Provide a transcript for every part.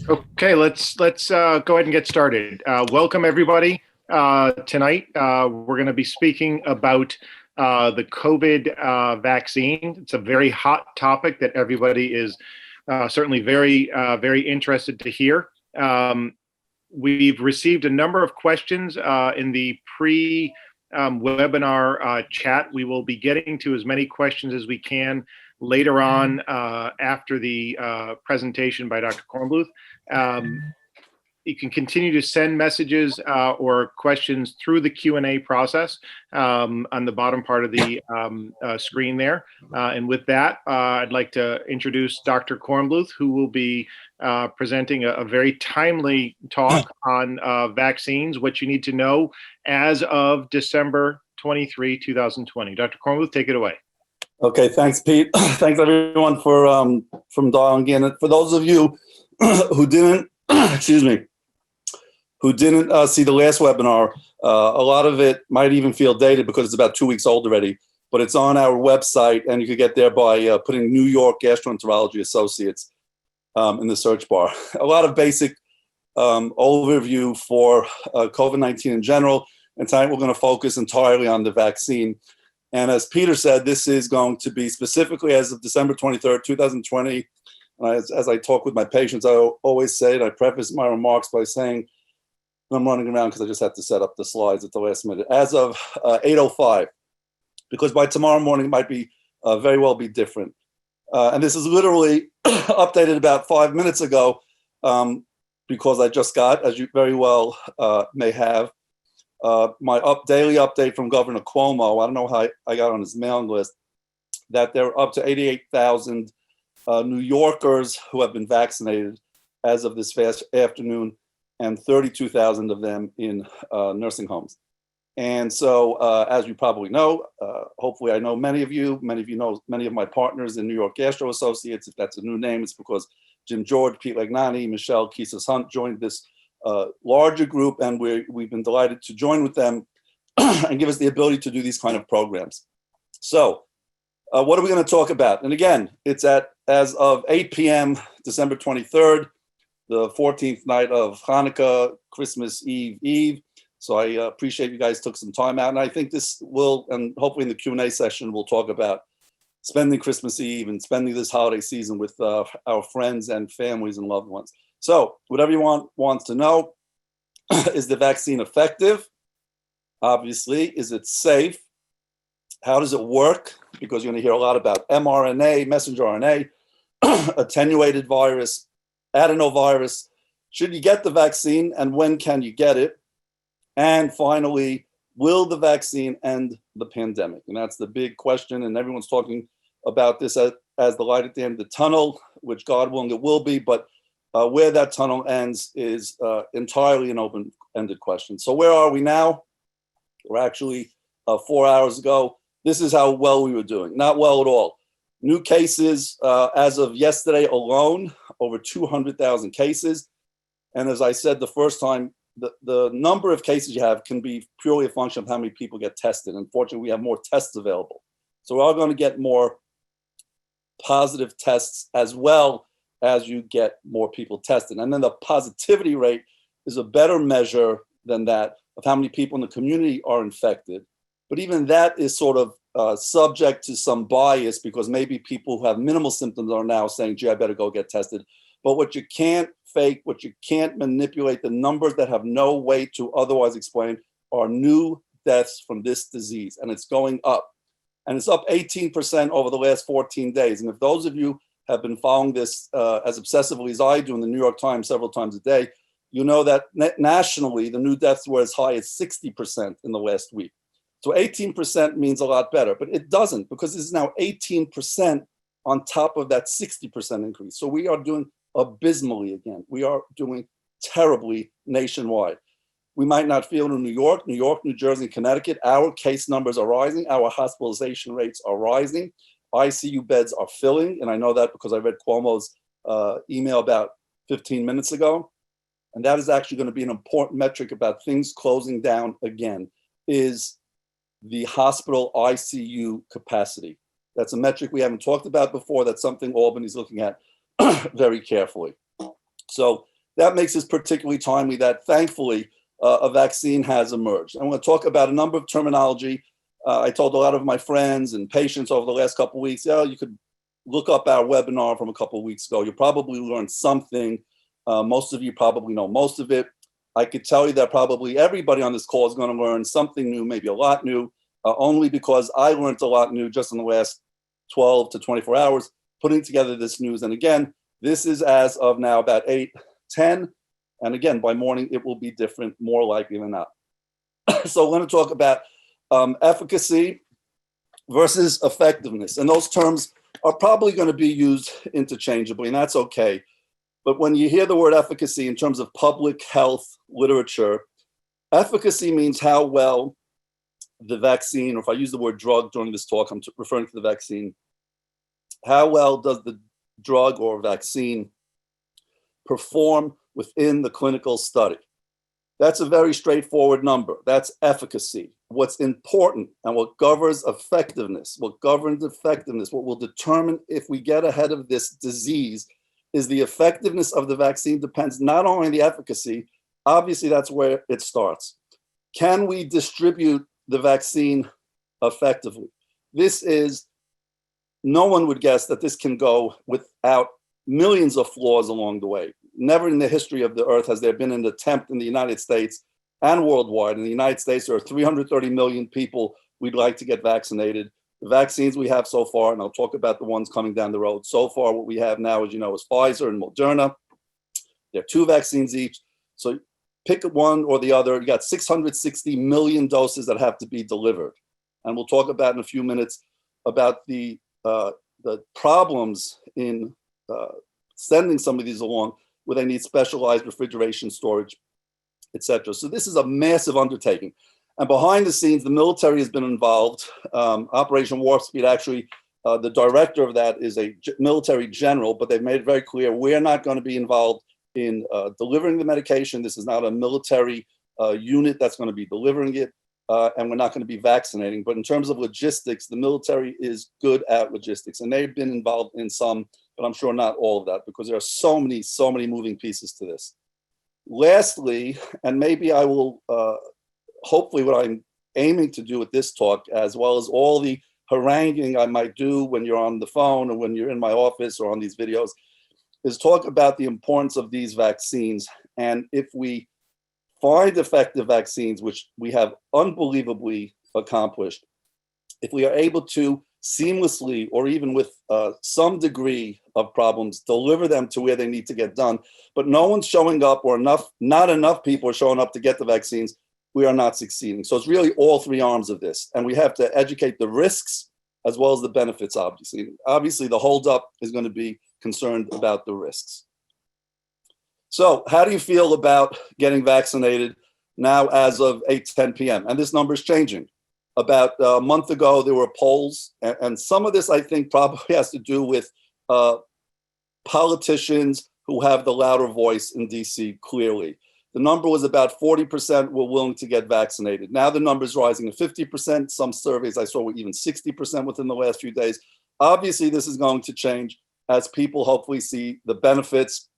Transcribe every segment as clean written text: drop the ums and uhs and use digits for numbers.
Okay, let's go ahead and get started. Welcome everybody. Tonight we're going to be speaking about the COVID vaccine. It's a very hot topic that everybody is certainly very interested to hear. We've received a number of questions in the pre-webinar chat. We will be getting to as many questions as we can later on after the presentation by Dr. Kornbluth. You can continue to send messages or questions through the Q&A process on the bottom part of the screen there. And with that, I'd like to introduce Dr. Kornbluth, who will be presenting a very timely talk on vaccines, what you need to know as of December 23, 2020. Dr. Kornbluth, take it away. Okay, thanks, Pete. Thanks everyone for from dialing in. For those of you who didn't, excuse me, who didn't see the last webinar, a lot of it might even feel dated because it's about 2 weeks old already, but it's on our website and you can get there by putting New York Gastroenterology Associates in the search bar. A lot of basic overview for COVID-19 in general, and tonight we're going to focus entirely on the vaccine. And as Peter said, this is going to be specifically as of December 23rd, 2020. And as I talk with my patients, I always say it, I preface my remarks by saying, I'm running around because I just had to set up the slides at the last minute, as of 8:05, because by tomorrow morning it might be very well be different. And this is literally updated about 5 minutes ago because I just got, as you very well may have, my daily update from Governor Cuomo. I don't know how I got on his mailing list, that there are up to 88,000 New Yorkers who have been vaccinated as of this fast afternoon, and 32,000 of them in nursing homes. And so, as you probably know, hopefully I know many of you know many of my partners in New York Gastro Associates. If that's a new name, it's because Jim George, Pete Legnani, Michelle Kisas Hunt joined this larger group, and we've been delighted to join with them and give us the ability to do these kind of programs. So what are we going to talk about? And again, it's as of 8 p.m. December 23rd, the 14th night of Hanukkah, Christmas Eve. So I appreciate you guys took some time out, and I think this will, and hopefully in the Q&A session, we'll talk about spending Christmas Eve and spending this holiday season with our friends and families and loved ones. So whatever you wants to know, is the vaccine effective? Obviously, is it safe? How does it work? Because you're going to hear a lot about mRNA, messenger RNA, attenuated virus, adenovirus. Should you get the vaccine, and when can you get it? And finally, will the vaccine end the pandemic? And that's the big question, and everyone's talking about this as the light at the end of the tunnel, which God willing it will be, but where that tunnel ends is entirely an open-ended question. So where are we now? We're actually 4 hours ago. This is how well we were doing. Not well at all. New cases as of yesterday alone, over 200,000 cases. And as I said the first time, the number of cases you have can be purely a function of how many people get tested. Unfortunately, we have more tests available. So we are going to get more positive tests as well as you get more people tested. And then the positivity rate is a better measure than that of how many people in the community are infected. But even that is sort of subject to some bias, because maybe people who have minimal symptoms are now saying, gee, I better go get tested. But what you can't fake, what you can't manipulate, the numbers that have no way to otherwise explain are new deaths from this disease. And it's going up. And it's up 18% over the last 14 days. And if those of you have been following this as obsessively as I do in the New York Times several times a day, you know that nationally, the new deaths were as high as 60% in the last week. So 18% means a lot better, but it doesn't, because this is now 18% on top of that 60% increase. So we are doing abysmally again. We are doing terribly nationwide. We might not feel it in New York, New Jersey, Connecticut. Our case numbers are rising. Our hospitalization rates are rising. ICU beds are filling. And I know that because I read Cuomo's email about 15 minutes ago. And that is actually going to be an important metric about things closing down again, is the hospital ICU capacity. That's a metric we haven't talked about before. That's something Albany's looking at very carefully. So that makes this particularly timely that thankfully a vaccine has emerged. I'm going to talk about a number of terminology. I told a lot of my friends and patients over the last couple of weeks, you could look up our webinar from a couple of weeks ago. You'll probably learn something. Most of you probably know most of it. I could tell you that probably everybody on this call is going to learn something new, maybe a lot new, only because I learned a lot new just in the last 12 to 24 hours putting together this news. And again, this is as of now about 8:10. And again, by morning, it will be different, more likely than not. So we're going to talk about efficacy versus effectiveness. And those terms are probably going to be used interchangeably, and that's okay. But when you hear the word efficacy in terms of public health literature, efficacy means how well the vaccine, or if I use the word drug during this talk, I'm referring to the vaccine, how well does the drug or vaccine perform within the clinical study? That's a very straightforward number. That's efficacy. What's important and what governs effectiveness, what will determine if we get ahead of this disease is the effectiveness of the vaccine depends not only on the efficacy, obviously that's where it starts. Can we distribute the vaccine effectively? No one would guess that this can go without millions of flaws along the way. Never in the history of the earth has there been an attempt in the United States and worldwide. In the United States, there are 330 million people we'd like to get vaccinated. The vaccines we have so far, and I'll talk about the ones coming down the road. So far, what we have now, as you know, is Pfizer and Moderna. There are 2 vaccines each. So pick one or the other. You got 660 million doses that have to be delivered. And we'll talk about in a few minutes about the problems in sending some of these along, where they need specialized refrigeration, storage, etc. So this is a massive undertaking. And behind the scenes, the military has been involved. Operation Warp Speed, actually, the director of that is a military general, but they've made it very clear we're not going to be involved in delivering the medication. This is not a military unit that's going to be delivering it, and we're not going to be vaccinating. But in terms of logistics, the military is good at logistics, and they've been involved in some, but I'm sure not all of that, because there are so many moving pieces to this. Lastly, and maybe I will, hopefully what I'm aiming to do with this talk, as well as all the haranguing I might do when you're on the phone or when you're in my office or on these videos, is talk about the importance of these vaccines. And if we find effective vaccines, which we have unbelievably accomplished, if we are able to seamlessly, or even with some degree of problems, deliver them to where they need to get done, but no one's showing up, or not enough people are showing up to get the vaccines, we are not succeeding. So it's really all 3 arms of this. And we have to educate the risks as well as the benefits, obviously. Obviously, the holdup is going to be concerned about the risks. So how do you feel about getting vaccinated now as of 8:10 p.m.? And this number is changing. About a month ago, there were polls, and some of this, I think, probably has to do with politicians who have the louder voice in DC, clearly. The number was about 40% were willing to get vaccinated. Now the number is rising to 50%. Some surveys I saw were even 60% within the last few days. Obviously, this is going to change as people hopefully see the benefits,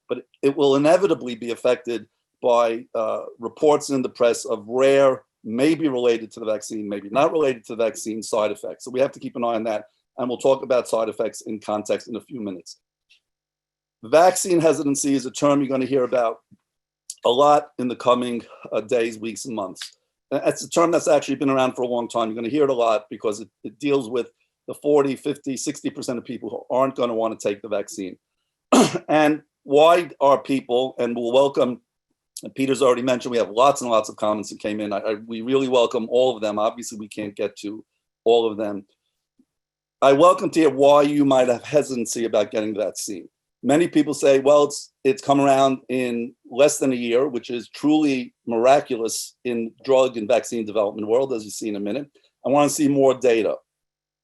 but it will inevitably be affected by reports in the press of rare, maybe related to the vaccine, maybe not related to the vaccine side effects. So we have to keep an eye on that. And we'll talk about side effects in context in a few minutes. Vaccine hesitancy is a term you're going to hear about a lot in the coming days, weeks, and months. It's a term that's actually been around for a long time. You're going to hear it a lot because it deals with the 40, 50, 60% of people who aren't going to want to take the vaccine. And why are people, and we'll welcome, and Peter's already mentioned, we have lots and lots of comments that came in. We really welcome all of them. Obviously, we can't get to all of them. I welcome to hear why you might have hesitancy about getting the vaccine. Many people say, well, it's come around in less than a year, which is truly miraculous in drug and vaccine development world, as you see in a minute. I want to see more data.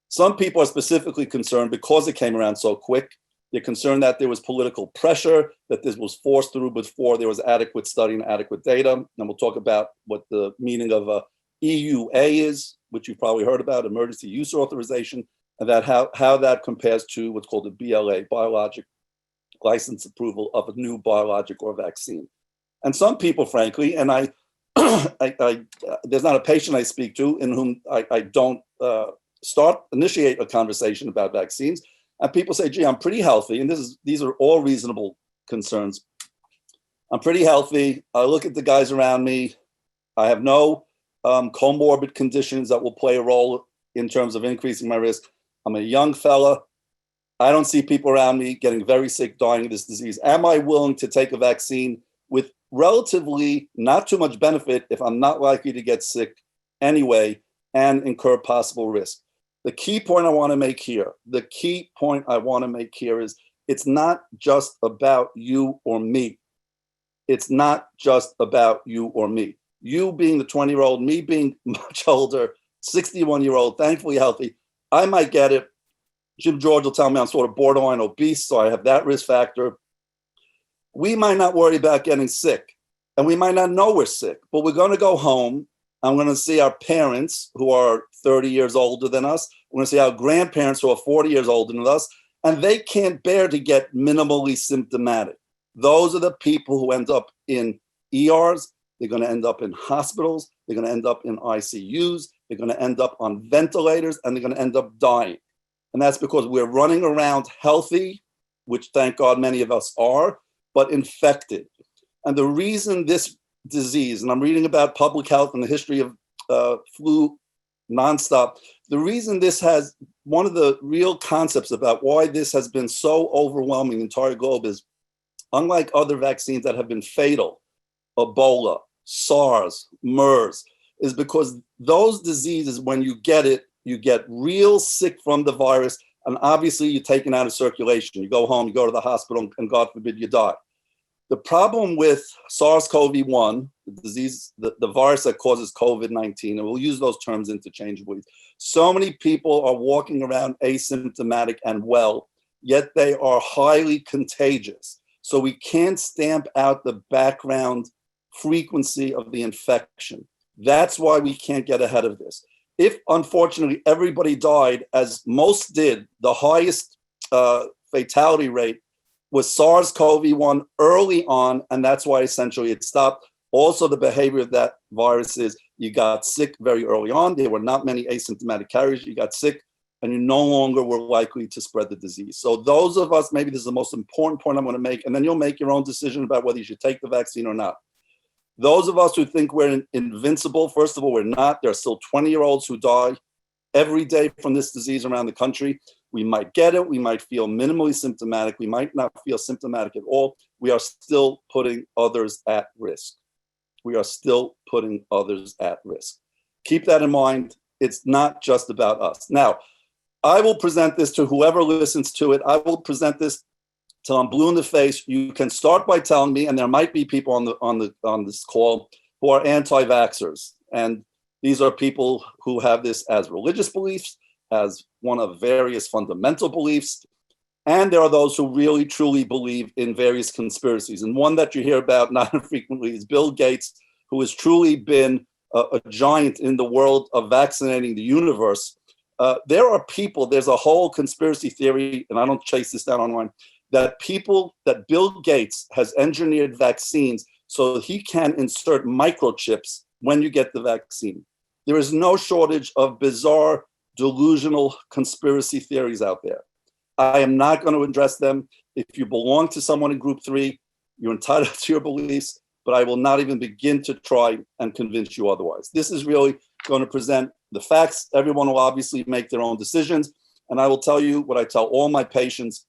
Some people are specifically concerned because it came around so quick. They're concerned that there was political pressure, that this was forced through before there was adequate study and adequate data. And we'll talk about what the meaning of a EUA is, which you've probably heard about, emergency use authorization, and that how that compares to what's called a BLA, biological license approval of a new biologic or vaccine. And some people, frankly, and there's not a patient I speak to in whom I don't initiate a conversation about vaccines. And people say, gee, I'm pretty healthy. And these are all reasonable concerns. I'm pretty healthy. I look at the guys around me. I have no comorbid conditions that will play a role in terms of increasing my risk. I'm a young fella. I don't see people around me getting very sick, dying of this disease. Am I willing to take a vaccine with relatively not too much benefit if I'm not likely to get sick anyway and incur possible risk? The key point I want to make here, is it's not just about you or me. It's not just about you or me. You being the 20-year-old, me being much older, 61-year-old, thankfully healthy, I might get it. Jim George will tell me I'm sort of borderline obese, so I have that risk factor. We might not worry about getting sick, and we might not know we're sick, but we're going to go home. I'm going to see our parents who are 30 years older than us. We're going to see our grandparents who are 40 years older than us, and they can't bear to get minimally symptomatic. Those are the people who end up in ERs. They're going to end up in hospitals. They're going to end up in ICUs. They're going to end up on ventilators, and they're going to end up dying. And that's because we're running around healthy, which thank God many of us are, but infected. And the reason this disease, and I'm reading about public health and the history of flu nonstop, the reason this has, one of the real concepts about why this has been so overwhelming the entire globe is, unlike other vaccines that have been fatal, Ebola, SARS, MERS, is because those diseases, when you get it, you get real sick from the virus, and obviously you're taken out of circulation. You go home, you go to the hospital, and God forbid you die. The problem with SARS-CoV-1, the disease, the virus that causes COVID-19, and we'll use those terms interchangeably, so many people are walking around asymptomatic and well, yet they are highly contagious. So we can't stamp out the background frequency of the infection. That's why we can't get ahead of this. If, unfortunately, everybody died, as most did, the highest fatality rate was SARS-CoV-1 early on, and that's why essentially it stopped. Also, the behavior of that virus is you got sick very early on. There were not many asymptomatic carriers. You got sick, and you no longer were likely to spread the disease. So those of us, maybe this is the most important point I'm going to make, and then you'll make your own decision about whether you should take the vaccine or not. Those of us who think we're invincible, first of all, we're not. There are still 20-year-olds who die every day from this disease around the country. We might get it. We might feel minimally symptomatic. We might not feel symptomatic at all. We are still putting others at risk. We are still putting others at risk. Keep that in mind. It's not just about us. Now, I will present this to whoever listens to it. I will present this till I'm blue in the face. You can start by telling me, and there might be people on this call who are anti-vaxxers. And these are people who have this as religious beliefs, as one of various fundamental beliefs. And there are those who really, truly believe in various conspiracies. And one that you hear about not infrequently is Bill Gates, who has truly been a giant in the world of vaccinating the universe. There are people, there's a whole conspiracy theory, and I don't chase this down online, that Bill Gates has engineered vaccines so he can insert microchips when you get the vaccine. There is no shortage of bizarre, delusional conspiracy theories out there. I am not going to address them. If you belong to someone in group 3, you're entitled to your beliefs, but I will not even begin to try and convince you otherwise. This is really going to present the facts. Everyone will obviously make their own decisions. And I will tell you what I tell all my patients.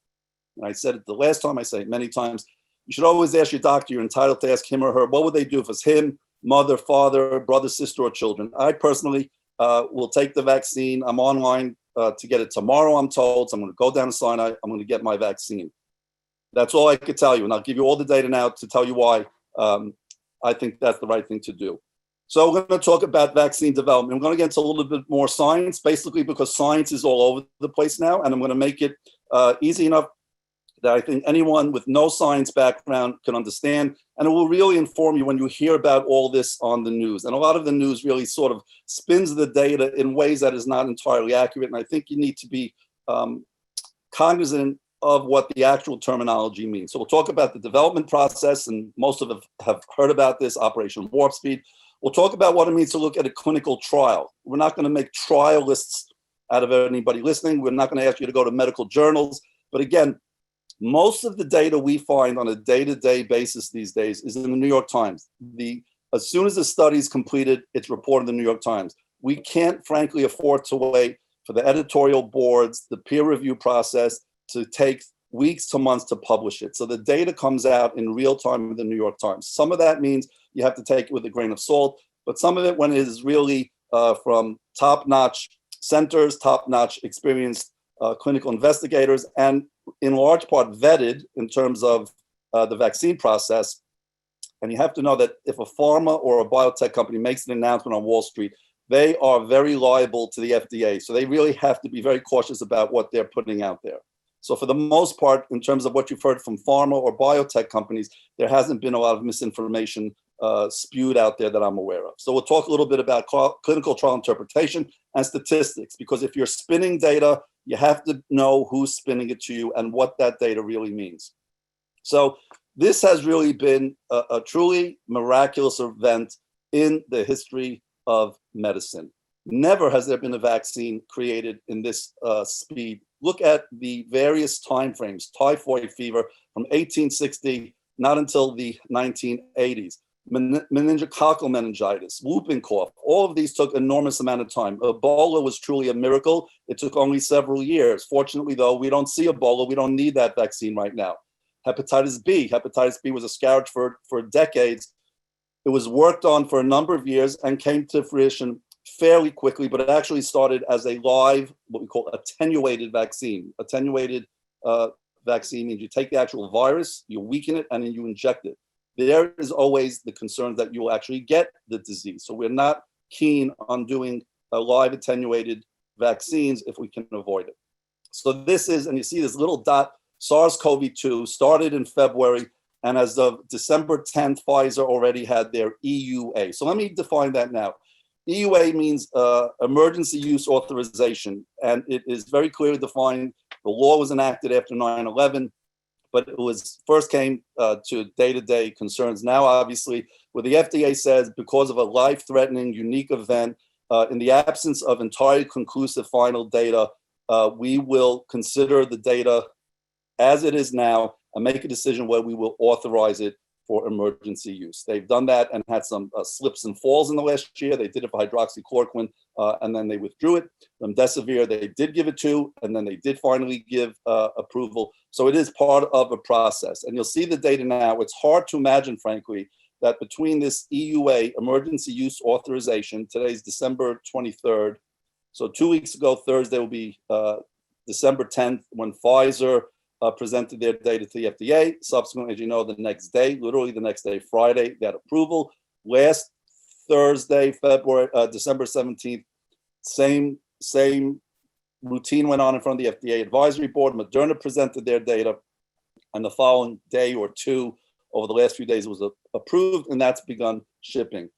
And I said it the last time, I say it many times. You should always ask your doctor, you're entitled to ask him or her, what would they do if it's him, mother, father, brother, sister, or children? I personally will take the vaccine. I'm online to get it tomorrow, I'm told. So I'm going to go down to Sinai. I'm going to get my vaccine. That's all I could tell you. And I'll give you all the data now to tell you why I think that's the right thing to do. So we're going to talk about vaccine development. I'm going to get into a little bit more science, basically because science is all over the place now. And I'm going to make it easy enough that I think anyone with no science background can understand. And it will really inform you when you hear about all this on the news. And a lot of the news really sort of spins the data in ways that is not entirely accurate. And I think you need to be cognizant of what the actual terminology means. So we'll talk about the development process, and most of us have heard about this, Operation Warp Speed. We'll talk about what it means to look at a clinical trial. We're not going to make trial lists out of anybody listening. We're not going to ask you to go to medical journals. But again, most of the data we find on a day-to-day basis these days is in the New York Times. As soon as the study is completed, it's reported in the New York Times. We can't, frankly, afford to wait for the editorial boards, the peer review process to take weeks to months to publish it. So the data comes out in real time in the New York Times. Some of that means you have to take it with a grain of salt, but some of it, when it is really from top-notch centers, top-notch experienced clinical investigators, and in large part vetted in terms of the vaccine process. And you have to know that if a pharma or a biotech company makes an announcement on Wall Street, they are very liable to the FDA. So they really have to be very cautious about what they're putting out there. So for the most part, in terms of what you've heard from pharma or biotech companies, there hasn't been a lot of misinformation spewed out there that I'm aware of. So we'll talk a little bit about clinical trial interpretation and statistics, because if you're spinning data, you have to know who's spinning it to you and what that data really means. So this has really been a truly miraculous event in the history of medicine. Never has there been a vaccine created in this speed. Look at the various timeframes. Typhoid fever from 1860, not until the 1980s. Meningococcal meningitis, whooping cough, all of these took enormous amount of time. Ebola was truly a miracle. It took only several years. Fortunately, though, we don't see Ebola. We don't need that vaccine right now. Hepatitis B was a scourge for decades. It was worked on for a number of years and came to fruition fairly quickly, but it actually started as a live, what we call attenuated vaccine. Attenuated vaccine means you take the actual virus, you weaken it, and then you inject it. There is always the concern that you will actually get the disease. So we're not keen on doing live attenuated vaccines if we can avoid it. So this is, and you see this little dot, SARS-CoV-2 started in February, and as of December 10th, Pfizer already had their EUA. So let me define that now. EUA means emergency use authorization, and it is very clearly defined. The law was enacted after 9/11, but it was first came to day-to-day concerns. Now, obviously, where the FDA says because of a life-threatening, unique event, in the absence of entirely conclusive final data, we will consider the data as it is now and make a decision where we will authorize it for emergency use. They've done that and had some slips and falls in the last year. They did it for hydroxychloroquine, and then they withdrew it. Remdesivir, they did give it to, and then they did finally give approval. So it is part of a process. And you'll see the data now. It's hard to imagine, frankly, that between this EUA, emergency use authorization, today's December 23rd. So 2 weeks ago, Thursday will be December 10th, when Pfizer presented their data to the FDA. Subsequently, as you know, the next day, literally the next day, Friday, they had approval. Last Thursday, December 17th, same routine went on in front of the FDA advisory board. Moderna presented their data, and the following day or two, over the last few days, it was approved, and that's begun shipping.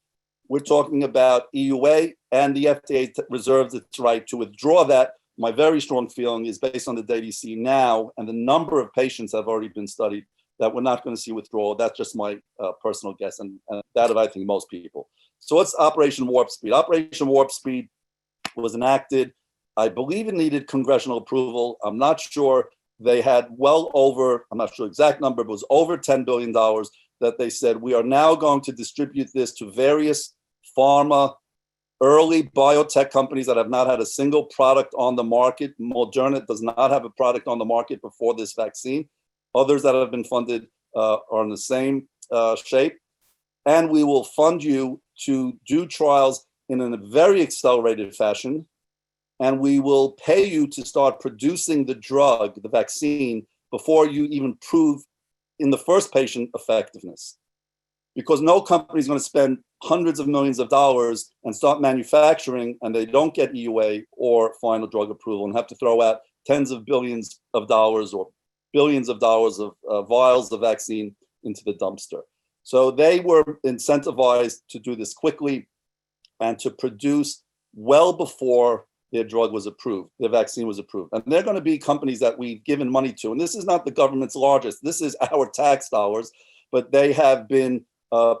We're talking about EUA, and the FDA reserves its right to withdraw that. My very strong feeling is, based on the data you see now and the number of patients that have already been studied, that we're not going to see withdrawal. That's just my personal guess, and that of, I think, most people. So what's Operation Warp Speed? Operation Warp Speed was enacted. I believe it needed congressional approval. I'm not sure. They had well over, I'm not sure exact number, but it was over $10 billion that they said, we are now going to distribute this to various pharma, early biotech companies that have not had a single product on the market. Moderna does not have a product on the market before this vaccine. Others that have been funded are in the same shape. And we will fund you to do trials in a very accelerated fashion. And we will pay you to start producing the drug, the vaccine, before you even prove in the first patient effectiveness. Because no company is going to spend hundreds of millions of dollars and start manufacturing, and they don't get EUA or final drug approval and have to throw out tens of billions of dollars or billions of dollars of vials of vaccine into the dumpster. So they were incentivized to do this quickly and to produce well before their drug was approved, their vaccine was approved. And they're going to be companies that we've given money to. And this is not the government's largest, this is our tax dollars, but they have been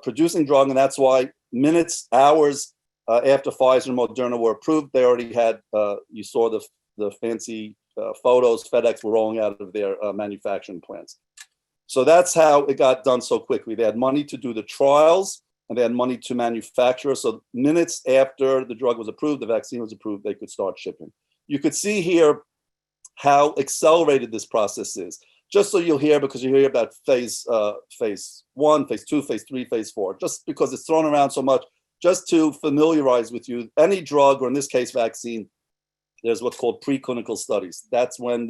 producing drug. And that's why minutes, hours after Pfizer and Moderna were approved, they already had, you saw the fancy photos, FedEx were rolling out of their manufacturing plants. So that's how it got done so quickly. They had money to do the trials, and they had money to manufacture. So minutes after the drug was approved, the vaccine was approved, they could start shipping. You could see here how accelerated this process is. Just so you'll hear, because you hear about phase 1, phase 2, phase 3, phase 4, just because it's thrown around so much, just to familiarize with you, any drug, or in this case, vaccine, there's what's called preclinical studies. That's when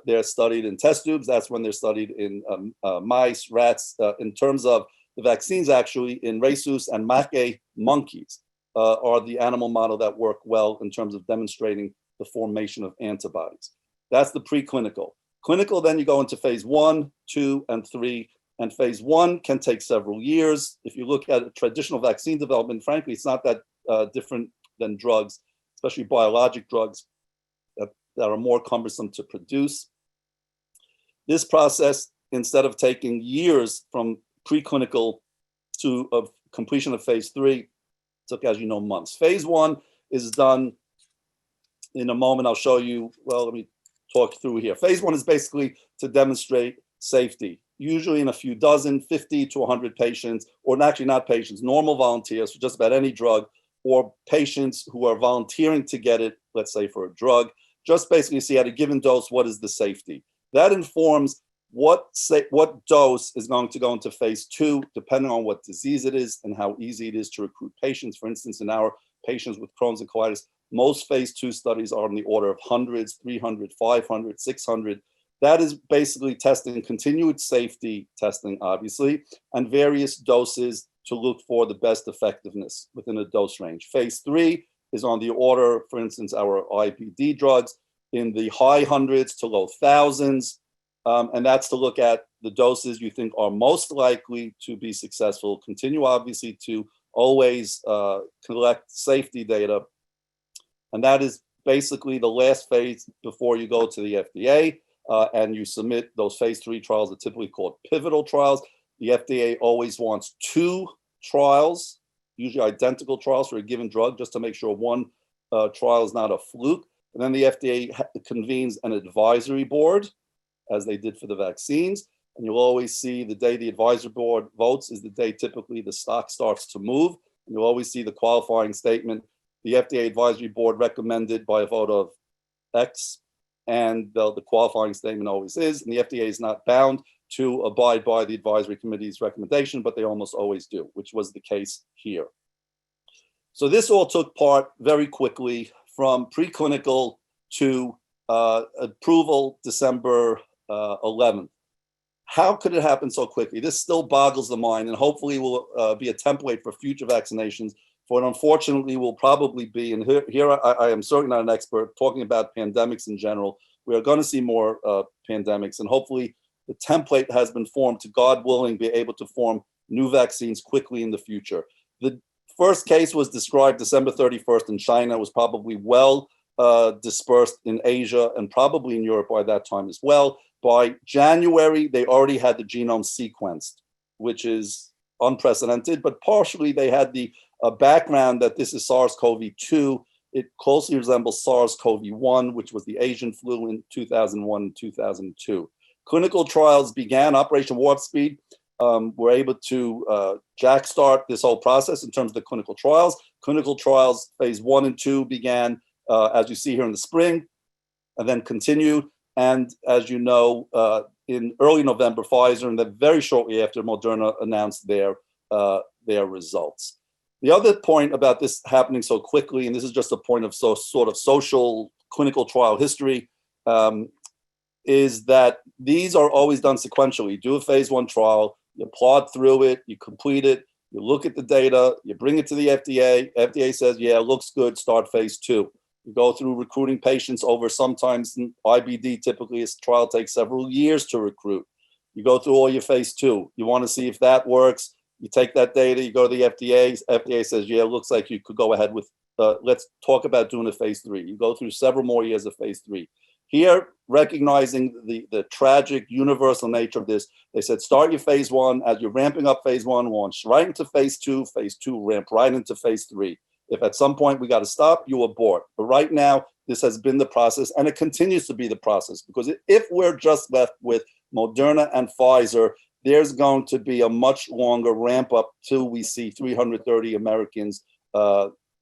they're studied in test tubes. That's when they're studied in mice, rats, in terms of the vaccines actually in rhesus and macaque monkeys are the animal model that work well in terms of demonstrating the formation of antibodies. That's the preclinical. Clinical, then you go into phase 1, 2, and 3. And phase 1 can take several years. If you look at traditional vaccine development, frankly, it's not that different than drugs, especially biologic drugs that are more cumbersome to produce. This process, instead of taking years from preclinical to completion of phase 3, took, as you know, months. Phase 1 is done in a moment. I'll show you. Well, let me talk through here. Phase 1 is basically to demonstrate safety, usually in a few dozen, 50 to 100 patients, or actually not patients, normal volunteers for just about any drug, or patients who are volunteering to get it, let's say for a drug, just basically see at a given dose, what is the safety. That informs what dose is going to go into phase 2, depending on what disease it is and how easy it is to recruit patients. For instance, in our patients with Crohn's and colitis, most phase 2 studies are in the order of hundreds, 300, 500, 600. That is basically testing continued safety testing, obviously, and various doses to look for the best effectiveness within a dose range. Phase 3 is on the order, for instance, our IBD drugs, in the high hundreds to low thousands. And that's to look at the doses you think are most likely to be successful. Continue, obviously, to always collect safety data. And that is basically the last phase before you go to the FDA and you submit those phase 3 trials, are typically called pivotal trials. The FDA always wants 2 trials, usually identical trials for a given drug, just to make sure one trial is not a fluke. And then the FDA convenes an advisory board, as they did for the vaccines. And you'll always see the day the advisory board votes is the day typically the stock starts to move. And you'll always see the qualifying statement. The FDA advisory board recommended by a vote of X, and the qualifying statement always is. And the FDA is not bound to abide by the advisory committee's recommendation, but they almost always do, which was the case here. So this all took part very quickly from preclinical to approval December 11th. How could it happen so quickly? This still boggles the mind, and hopefully will be a template for future vaccinations. For it unfortunately will probably be, and here I am certainly not an expert talking about pandemics in general. We are going to see more pandemics, and hopefully the template has been formed to, God willing, be able to form new vaccines quickly in the future. The first case was described December 31st in China. It was probably well dispersed in Asia and probably in Europe by that time as well. By January, they already had the genome sequenced, which is unprecedented, but partially they had the background that this is SARS-CoV-2. It closely resembles SARS-CoV-1, which was the Asian flu in 2001 and 2002. Clinical trials began, Operation Warp Speed. We're able to jackstart this whole process in terms of the clinical trials. Clinical trials, phase 1 and 2 began, as you see here in the spring, and then continued. And as you know, in early November, Pfizer, and then very shortly after, Moderna announced their results. The other point about this happening so quickly, and this is just a point of sort of social clinical trial history, is that these are always done sequentially. You do a phase 1 trial, you plod through it, you complete it, you look at the data, you bring it to the FDA. FDA says, yeah, it looks good, start phase 2. You go through recruiting patients over, sometimes in IBD, typically a trial takes several years to recruit. You go through all your phase 2. You want to see if that works. You take that data, you go to the FDA. FDA says, yeah, it looks like you could go ahead with let's talk about doing a phase 3. You go through several more years of phase 3. Here, recognizing the tragic universal nature of this, they said, start your phase 1. As you're ramping up phase 1, launch right into phase 2, ramp right into phase 3. If at some point we got to stop, you abort. But right now, this has been the process, and it continues to be the process, because if we're just left with Moderna and Pfizer, there's going to be a much longer ramp up till we see 330 Americans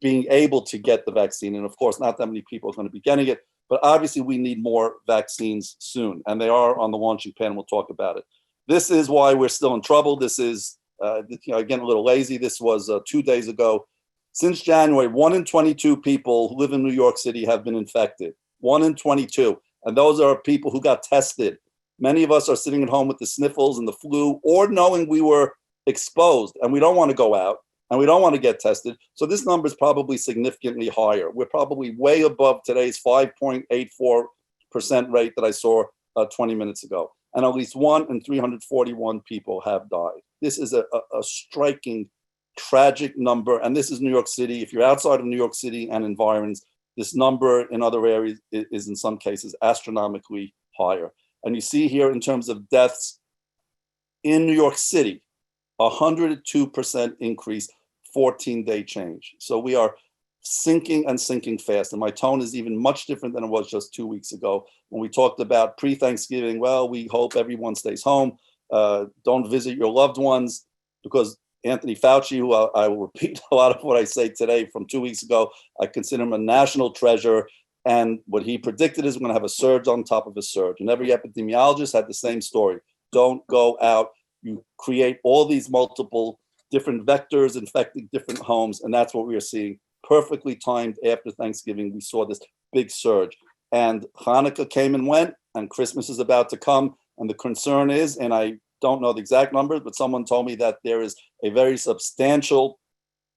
being able to get the vaccine. And of course, not that many people are going to be getting it, but obviously we need more vaccines soon, and they are on the launching pad, and we'll talk about it. This is why we're still in trouble. This is, again, a little lazy. This was 2 days ago. Since January, 1 in 22 people who live in New York City have been infected. 1 in 22. And those are people who got tested. Many of us are sitting at home with the sniffles and the flu, or knowing we were exposed and we don't want to go out and we don't want to get tested. So this number is probably significantly higher. We're probably way above today's 5.84% rate that I saw 20 minutes ago. And at least 1 in 341 people have died. This is a striking, tragic number. And this is New York City. If you're outside of New York City and environs, this number in other areas is in some cases astronomically higher. And you see here in terms of deaths in New York City, 102% increase, 14-day change. So we are sinking and sinking fast. And my tone is even much different than it was just 2 weeks ago when we talked about pre-Thanksgiving. Well, we hope everyone stays home. Don't visit your loved ones, because Anthony Fauci, who I will repeat a lot of what I say today from 2 weeks ago, I consider him a national treasure. And what he predicted is we're going to have a surge on top of a surge. And every epidemiologist had the same story. Don't go out. You create all these multiple different vectors infecting different homes. And that's what we are seeing. Perfectly timed after Thanksgiving, we saw this big surge. And Hanukkah came and went, and Christmas is about to come. And the concern is, and I don't know the exact numbers, but someone told me that there is a very substantial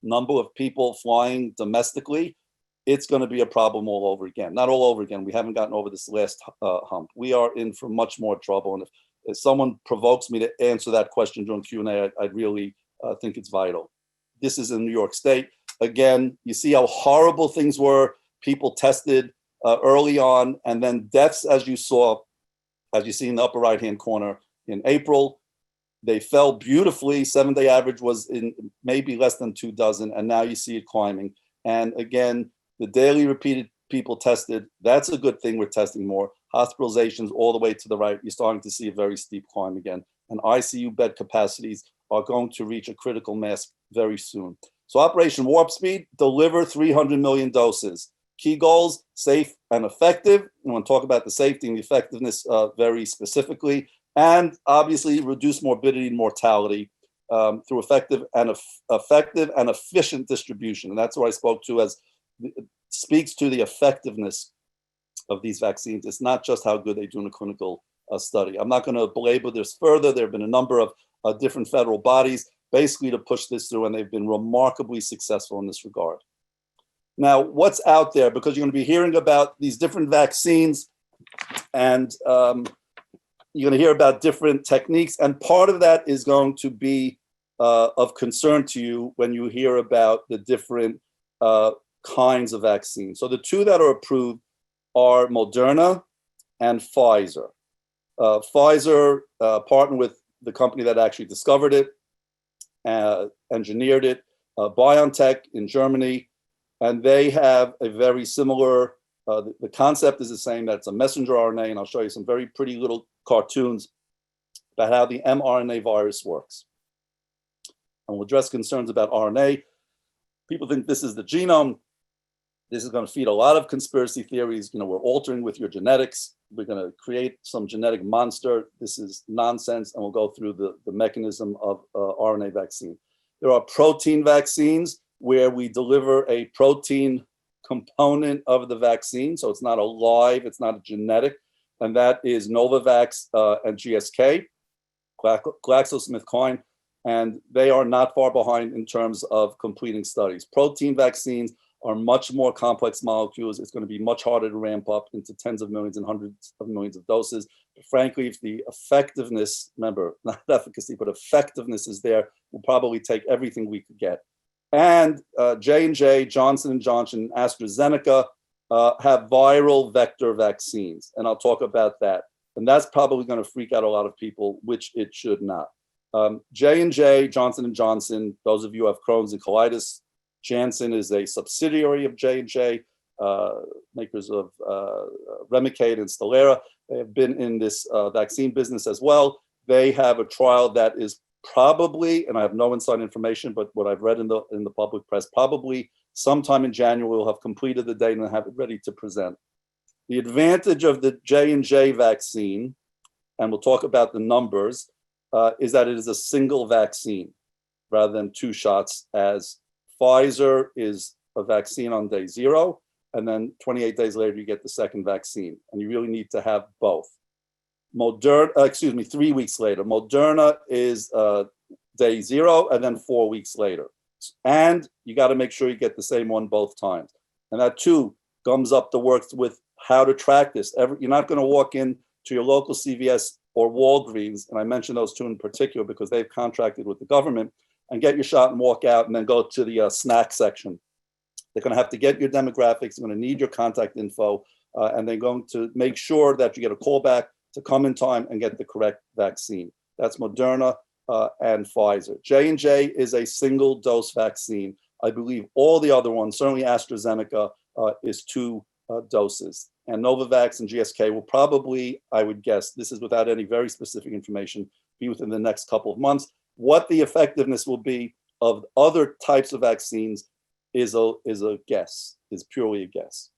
number of people flying domestically. It's going to be a problem all over again. Not all over again. We haven't gotten over this last hump. We are in for much more trouble. And if someone provokes me to answer that question during Q&A, I'd really think it's vital. This is in New York State. Again, you see how horrible things were. People tested early on, and then deaths, as you see in the upper right-hand corner, in April, they fell beautifully. 7-day average was in maybe less than 2 dozen, and now you see it climbing. And again, the daily repeated people tested, that's a good thing. We're testing more. Hospitalizations all the way to the right, you're starting to see a very steep climb again. And ICU bed capacities are going to reach a critical mass very soon. So Operation Warp Speed, deliver 300 million doses. Key goals, safe and effective. We want to talk about the safety and the effectiveness very specifically. And obviously reduce morbidity and mortality through effective and efficient distribution. And that's what I spoke to as speaks to the effectiveness of these vaccines. It's not just how good they do in a clinical study. I'm not going to belabor this further. There have been a number of different federal bodies basically to push this through, and they've been remarkably successful in this regard. Now, what's out there? Because you're going to be hearing about these different vaccines, and you're going to hear about different techniques, and part of that is going to be of concern to you when you hear about the different kinds of vaccines. So the two that are approved are Moderna and Pfizer. Pfizer partnered with the company that actually discovered it, engineered it, BioNTech in Germany, and they have a very similar, the concept is the same, that it's a messenger RNA, and I'll show you some very pretty little cartoons about how the mRNA virus works. And we'll address concerns about RNA. People think this is the genome. This is going to feed a lot of conspiracy theories. You know, we're altering with your genetics. We're going to create some genetic monster. This is nonsense, and we'll go through the mechanism of RNA vaccine. There are protein vaccines where we deliver a protein component of the vaccine. So it's not a live, it's not a genetic, and that is Novavax and GSK, GlaxoSmithKline, and they are not far behind in terms of completing studies. Protein vaccines are much more complex molecules. It's going to be much harder to ramp up into tens of millions and hundreds of millions of doses. But frankly, if the effectiveness, remember, not efficacy, but effectiveness is there, we'll probably take everything we could get. And J&J, Johnson & Johnson, AstraZeneca have viral vector vaccines. And I'll talk about that. And that's probably going to freak out a lot of people, which it should not. J&J, Johnson & Johnson, those of you who have Crohn's and colitis, Janssen is a subsidiary of J&J, makers of Remicade and Stelara. They have been in this vaccine business as well. They have a trial that is probably, and I have no inside information, but what I've read in the public press, probably sometime in January we'll have completed the data and have it ready to present. The advantage of the J&J vaccine, and we'll talk about the numbers, is that it is a single vaccine rather than 2 shots, as Pfizer is a vaccine on day 0, and then 28 days later you get the second vaccine, and you really need to have both. 3 weeks later. Moderna is day 0 and then 4 weeks later. And you got to make sure you get the same one both times. And that too gums up the works with how to track this. You're not going to walk in to your local CVS or Walgreens, and I mention those two in particular because they've contracted with the government, and get your shot and walk out and then go to the snack section. They're going to have to get your demographics. They're going to need your contact info, and they're going to make sure that you get a call back to come in time and get the correct vaccine. That's Moderna and Pfizer. J&J is a single dose vaccine. I believe all the other ones, certainly AstraZeneca, is 2 doses. And Novavax and GSK will probably, I would guess, this is without any very specific information, be within the next couple of months. What the effectiveness will be of other types of vaccines is a guess, is purely a guess.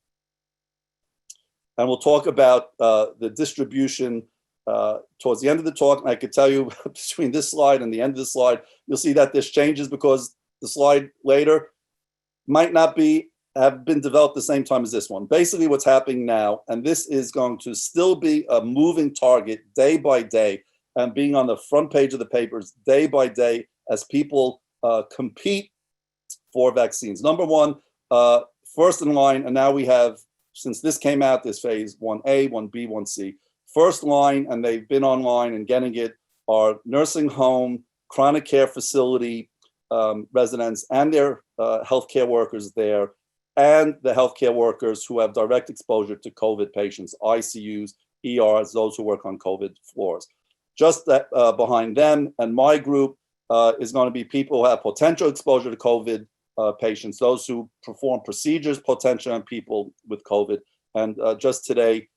And we'll talk about the distribution towards the end of the talk. And I could tell you between this slide and the end of the slide, you'll see that this changes because the slide later might not have been developed the same time as this one. Basically what's happening now, and this is going to still be a moving target day by day and being on the front page of the papers day by day as people compete for vaccines. Number one, first in line, and now we have, since this came out, this phase 1A, 1B, 1C, first line, and they've been online and getting it, are nursing home, chronic care facility residents and their healthcare workers there, and the healthcare workers who have direct exposure to COVID patients, ICUs, ERs, those who work on COVID floors. Just that behind them and my group is going to be people who have potential exposure to COVID patients, those who perform procedures potentially on people with COVID. And just today,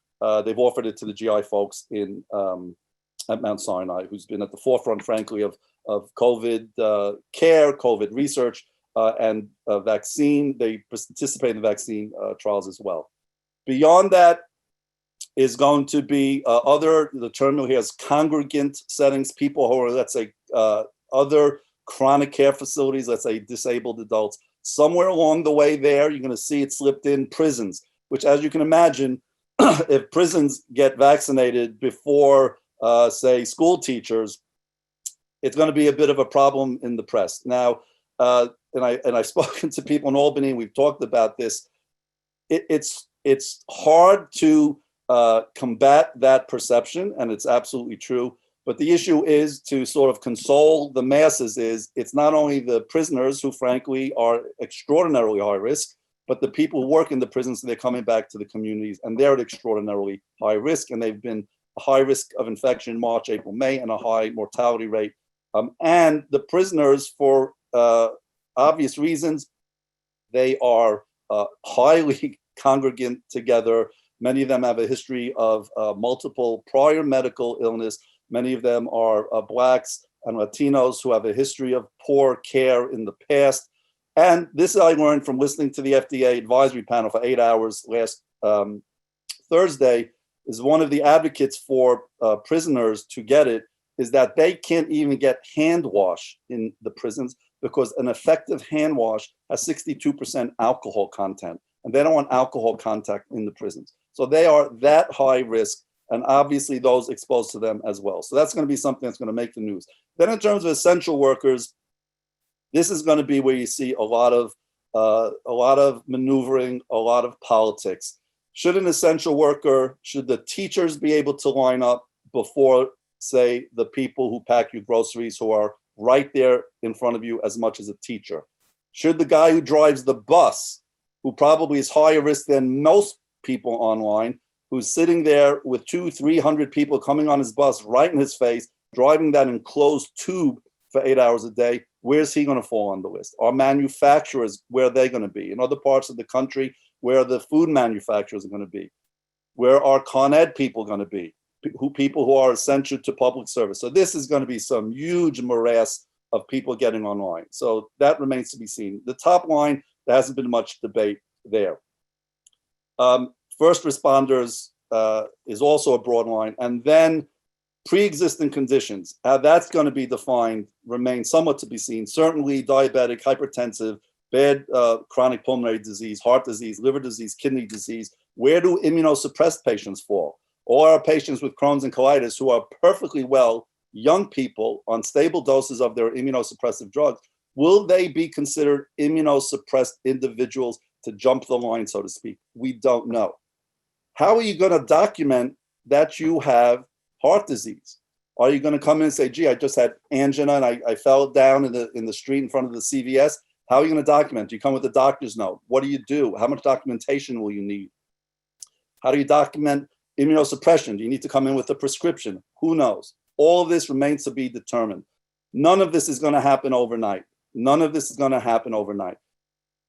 they've offered it to the GI folks at Mount Sinai, who's been at the forefront, frankly, of COVID care, COVID research, and vaccine. They participate in the vaccine trials as well. Beyond that is going to be the terminal here is congregant settings, people who are, let's say, other chronic care facilities, let's say disabled adults. Somewhere along the way there, you're going to see it slipped in prisons, which, as you can imagine, if prisons get vaccinated before, say, school teachers, it's going to be a bit of a problem in the press. Now, and I've spoken to people in Albany, we've talked about this. It's hard to combat that perception, and it's absolutely true. But the issue is to sort of console the masses it's not only the prisoners who frankly are extraordinarily high risk, but the people who work in the prisons, they're coming back to the communities and they're at extraordinarily high risk. And they've been a high risk of infection in March, April, May, and a high mortality rate. And the prisoners, for obvious reasons, they are highly congregant together. Many of them have a history of multiple prior medical illness. Many of them are Blacks and Latinos who have a history of poor care in the past. And this I learned from listening to the FDA advisory panel for 8 hours last Thursday, is one of the advocates for prisoners to get it, is that they can't even get hand wash in the prisons because an effective hand wash has 62% alcohol content, and they don't want alcohol contact in the prisons. So they are that high risk, and obviously those exposed to them as well. So that's going to be something that's going to make the news. Then in terms of essential workers, this is going to be where you see a lot of maneuvering, a lot of politics. Should an essential worker, should the teachers be able to line up before, say, the people who pack your groceries, who are right there in front of you as much as a teacher? Should the guy who drives the bus, who probably is higher risk than most people online, who's sitting there with 200-300 people coming on his bus right in his face, driving that enclosed tube for 8 hours a day, where's he going to fall on the list? Are manufacturers, where are they going to be? In other parts of the country, where are the food manufacturers going to be? Where are Con Ed people going to be? People who are essential to public service. So this is going to be some huge morass of people getting online. So that remains to be seen. The top line, there hasn't been much debate there. First responders is also a broad line. And then pre-existing conditions, how that's going to be defined remains somewhat to be seen. Certainly diabetic, hypertensive, bad chronic pulmonary disease, heart disease, liver disease, kidney disease. Where do immunosuppressed patients fall? Or are patients with Crohn's and colitis who are perfectly well, young people on stable doses of their immunosuppressive drugs, will they be considered immunosuppressed individuals to jump the line, so to speak? We don't know. How are you going to document that you have heart disease? Are you going to come in and say, gee, I just had angina and I fell down in the street in front of the CVS? How are you going to document? Do you come with a doctor's note? What do you do? How much documentation will you need? How do you document immunosuppression? Do you need to come in with a prescription? Who knows? All of this remains to be determined. None of this is going to happen overnight. None of this is going to happen overnight.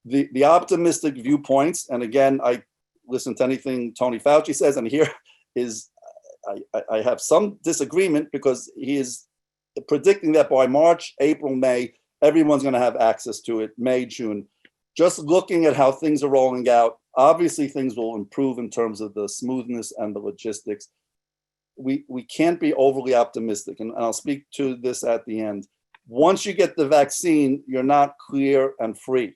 The optimistic viewpoints, and again, I listen to anything Tony Fauci says, and here is, I have some disagreement because he is predicting that by March, April, May, everyone's going to have access to it, May, June. Just looking at how things are rolling out, obviously things will improve in terms of the smoothness and the logistics. We can't be overly optimistic, and I'll speak to this at the end. Once you get the vaccine, you're not clear and free.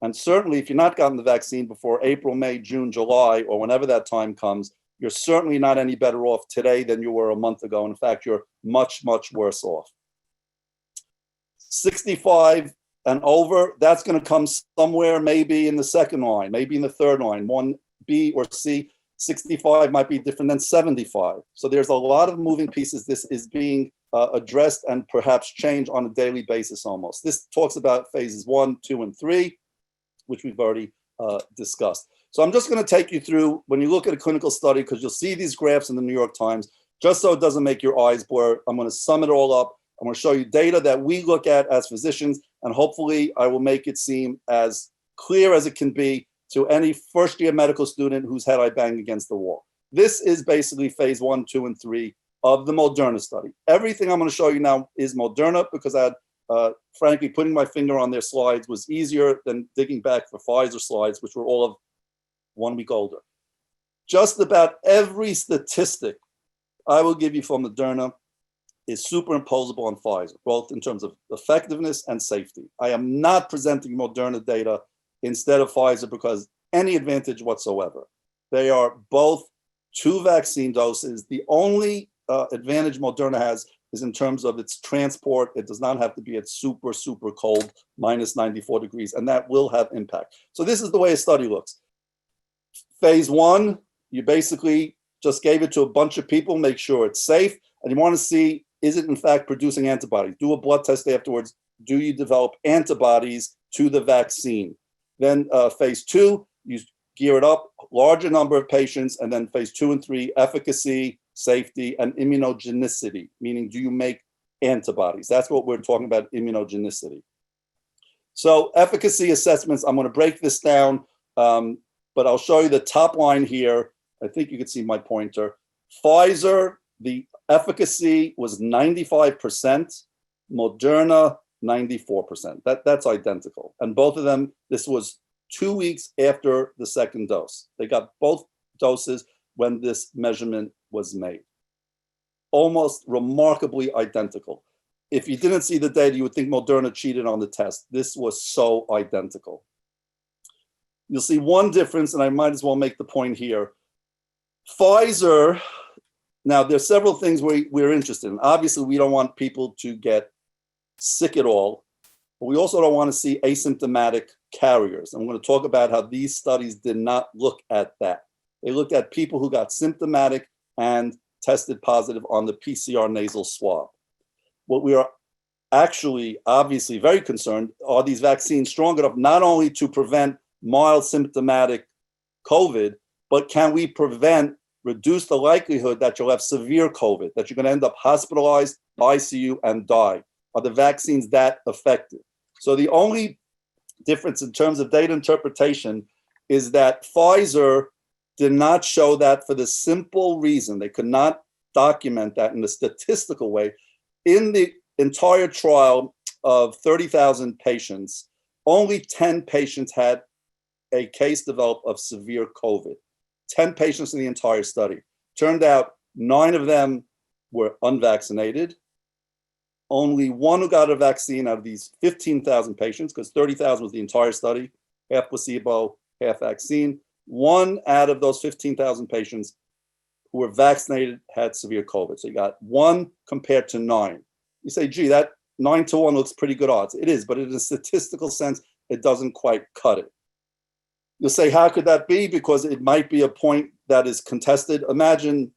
And certainly if you're not gotten the vaccine before April, May, June, July, or whenever that time comes, you're certainly not any better off today than you were a month ago. In fact, you're much, much worse off. 65 and over, that's going to come somewhere maybe in the second line, maybe in the third line, 1B or C. 65 might be different than 75. So there's a lot of moving pieces. This is being addressed and perhaps changed on a daily basis almost. This talks about phases 1, 2, and 3, which we've already discussed. So I'm just going to take you through, when you look at a clinical study, because you'll see these graphs in the New York Times, just so it doesn't make your eyes blur, I'm going to sum it all up. I'm going to show you data that we look at as physicians, and hopefully I will make it seem as clear as it can be to any first-year medical student whose head I bang against the wall. This is basically phase 1, 2, and 3 of the Moderna study. Everything I'm going to show you now is Moderna because I had, frankly, putting my finger on their slides was easier than digging back for Pfizer slides, which were all of 1 week older. Just about every statistic I will give you from Moderna is superimposable on Pfizer, both in terms of effectiveness and safety. I am not presenting Moderna data instead of Pfizer because any advantage whatsoever. They are both 2 vaccine doses. The only advantage Moderna has is in terms of its transport. It does not have to be at super, super cold, minus 94 degrees, and that will have impact. So this is the way a study looks. Phase 1, you basically just gave it to a bunch of people, make sure it's safe, and you want to see, is it in fact producing antibodies? Do a blood test afterwards. Do you develop antibodies to the vaccine? Then phase 2, you gear it up, larger number of patients, and then phase 2 and 3, efficacy, safety, and immunogenicity, meaning do you make antibodies? That's what we're talking about, immunogenicity. So efficacy assessments, I'm going to break this down, but I'll show you the top line here. I think you can see my pointer. Pfizer, the efficacy was 95%, Moderna, 94%. That's identical. And both of them, this was 2 weeks after the second dose. They got both doses when this measurement was made. Almost remarkably identical. If you didn't see the data, you would think Moderna cheated on the test. This was so identical. You'll see one difference, and I might as well make the point here. Pfizer, now there's several things we're interested in. Obviously, we don't want people to get sick at all, but we also don't want to see asymptomatic carriers. I'm going to talk about how these studies did not look at that. They looked at people who got symptomatic and tested positive on the PCR nasal swab. What we are actually, obviously very concerned, are these vaccines strong enough not only to prevent mild symptomatic COVID, but can we reduce the likelihood that you'll have severe COVID, that you're going to end up hospitalized, ICU, and die? Are the vaccines that effective? So the only difference in terms of data interpretation is that Pfizer did not show that for the simple reason they could not document that in a statistical way. In the entire trial of 30,000 patients, only 10 patients had a case develop of severe COVID. 10 patients in the entire study. Turned out 9 of them were unvaccinated. Only 1 who got a vaccine out of these 15,000 patients, because 30,000 was the entire study, half placebo, half vaccine. 1 out of those 15,000 patients who were vaccinated had severe COVID. So you got 1 compared to 9. You say, gee, that 9-1 looks pretty good odds. It is, but in a statistical sense, it doesn't quite cut it. You'll say, how could that be? Because it might be a point that is contested. Imagine